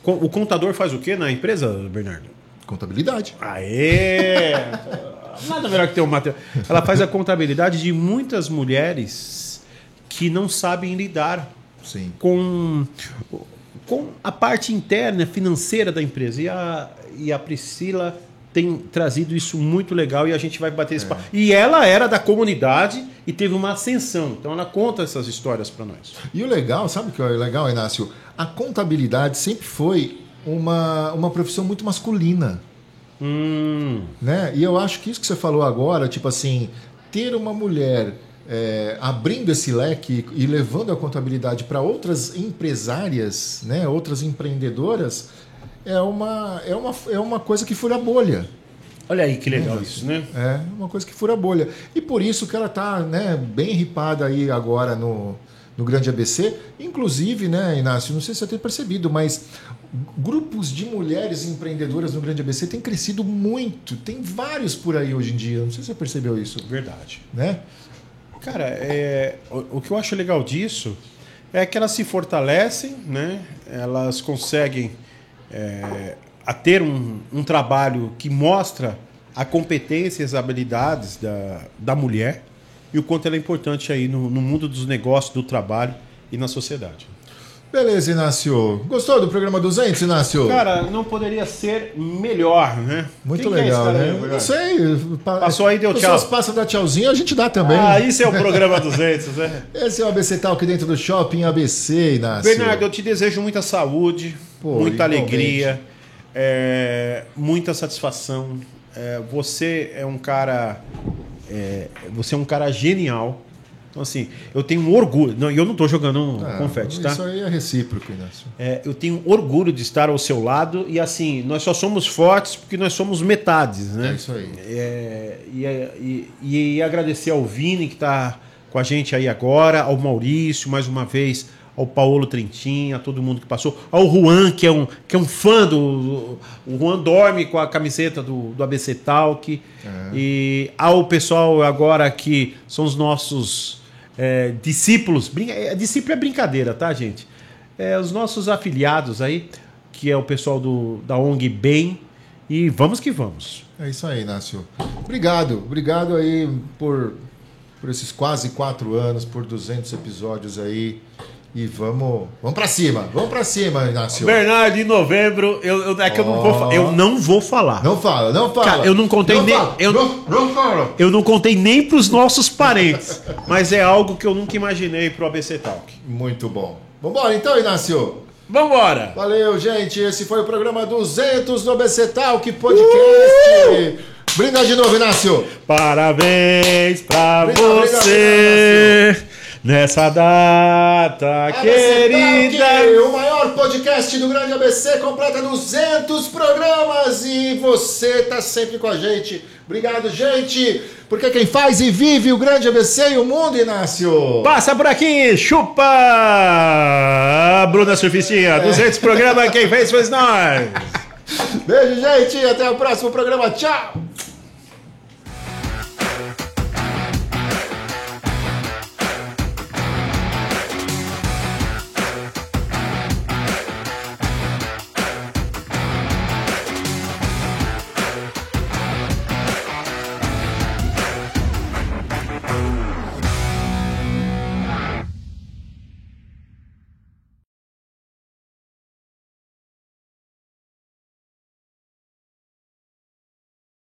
O contador faz o quê na empresa, Bernardo? Contabilidade. Aê! Nada melhor que ter um material. Ela faz a contabilidade de muitas mulheres que não sabem lidar Sim. com a parte interna financeira da empresa. E a Priscila tem trazido isso muito legal e a gente vai bater esse papo. E ela era da comunidade e teve uma ascensão. Então ela conta essas histórias para nós. E o legal, sabe o que é legal, Inácio? A contabilidade sempre foi uma profissão muito masculina. Né? E eu acho que isso que você falou agora, tipo assim, ter uma mulher abrindo esse leque e levando a contabilidade para outras empresárias, né, outras empreendedoras, é uma coisa que fura a bolha. Olha aí que legal isso, né? É uma coisa que fura a bolha. E por isso que ela está, né, bem ripada aí agora no Grande ABC. Inclusive, né, Inácio, não sei se você tem percebido, mas grupos de mulheres empreendedoras no Grande ABC têm crescido muito. Tem vários por aí hoje em dia. Não sei se você percebeu isso. Verdade. Né? Cara, o que eu acho legal disso é que elas se fortalecem, né? Elas conseguem a ter um trabalho que mostra a competência e as habilidades da mulher e o quanto ela é importante aí no mundo dos negócios, do trabalho e na sociedade. Beleza, Inácio. Gostou do programa 200, Inácio? Cara, não poderia ser melhor, né? Muito legal, né? Aí, não sei. Passou aí, deu tchau. As pessoas passam da tchauzinho, a gente dá também. Isso é o programa 200, né? Esse é o ABC Talk dentro do Shopping ABC, Inácio. Bernardo, eu te desejo muita saúde, muita alegria, muita satisfação. Você é um cara genial. Então, assim, eu tenho um orgulho. Não, eu não estou jogando confete, tá? Isso aí é recíproco, Inácio. Eu tenho orgulho de estar ao seu lado e, assim, nós só somos fortes porque nós somos metades, né? É isso aí. E agradecer ao Vini, que está com a gente aí agora, ao Maurício, mais uma vez, ao Paulo Trentin, a todo mundo que passou, ao Juan, que é um fã do... O Juan dorme com a camiseta do ABC Talk. E ao pessoal agora que são os nossos discípulos. Discípulo é brincadeira, tá, gente? Os nossos afiliados aí, que é o pessoal da ONG Bem. E vamos que vamos. É isso aí, Inácio. Obrigado aí por esses quase 4 anos, por 200 episódios aí. E vamos pra cima, Inácio. Bernardo, em novembro, eu não vou falar. Não fala. Cara, eu não contei eu não contei nem pros nossos parentes, mas é algo que eu nunca imaginei pro ABC Talk. Muito bom. Vambora então, Inácio. Vambora. Valeu, gente. Esse foi o programa 200 do ABC Talk Podcast. Brinda de novo, Inácio. Parabéns pra você. Nessa data querida. Talk, o maior podcast do Grande ABC, completa 200 programas e você tá sempre com a gente. Obrigado, gente, porque quem faz e vive o Grande ABC e o mundo, Inácio. Passa por aqui, chupa! Bruna Surfistinha, 200 programas, quem fez nós. Beijo, gente, até o próximo programa, tchau!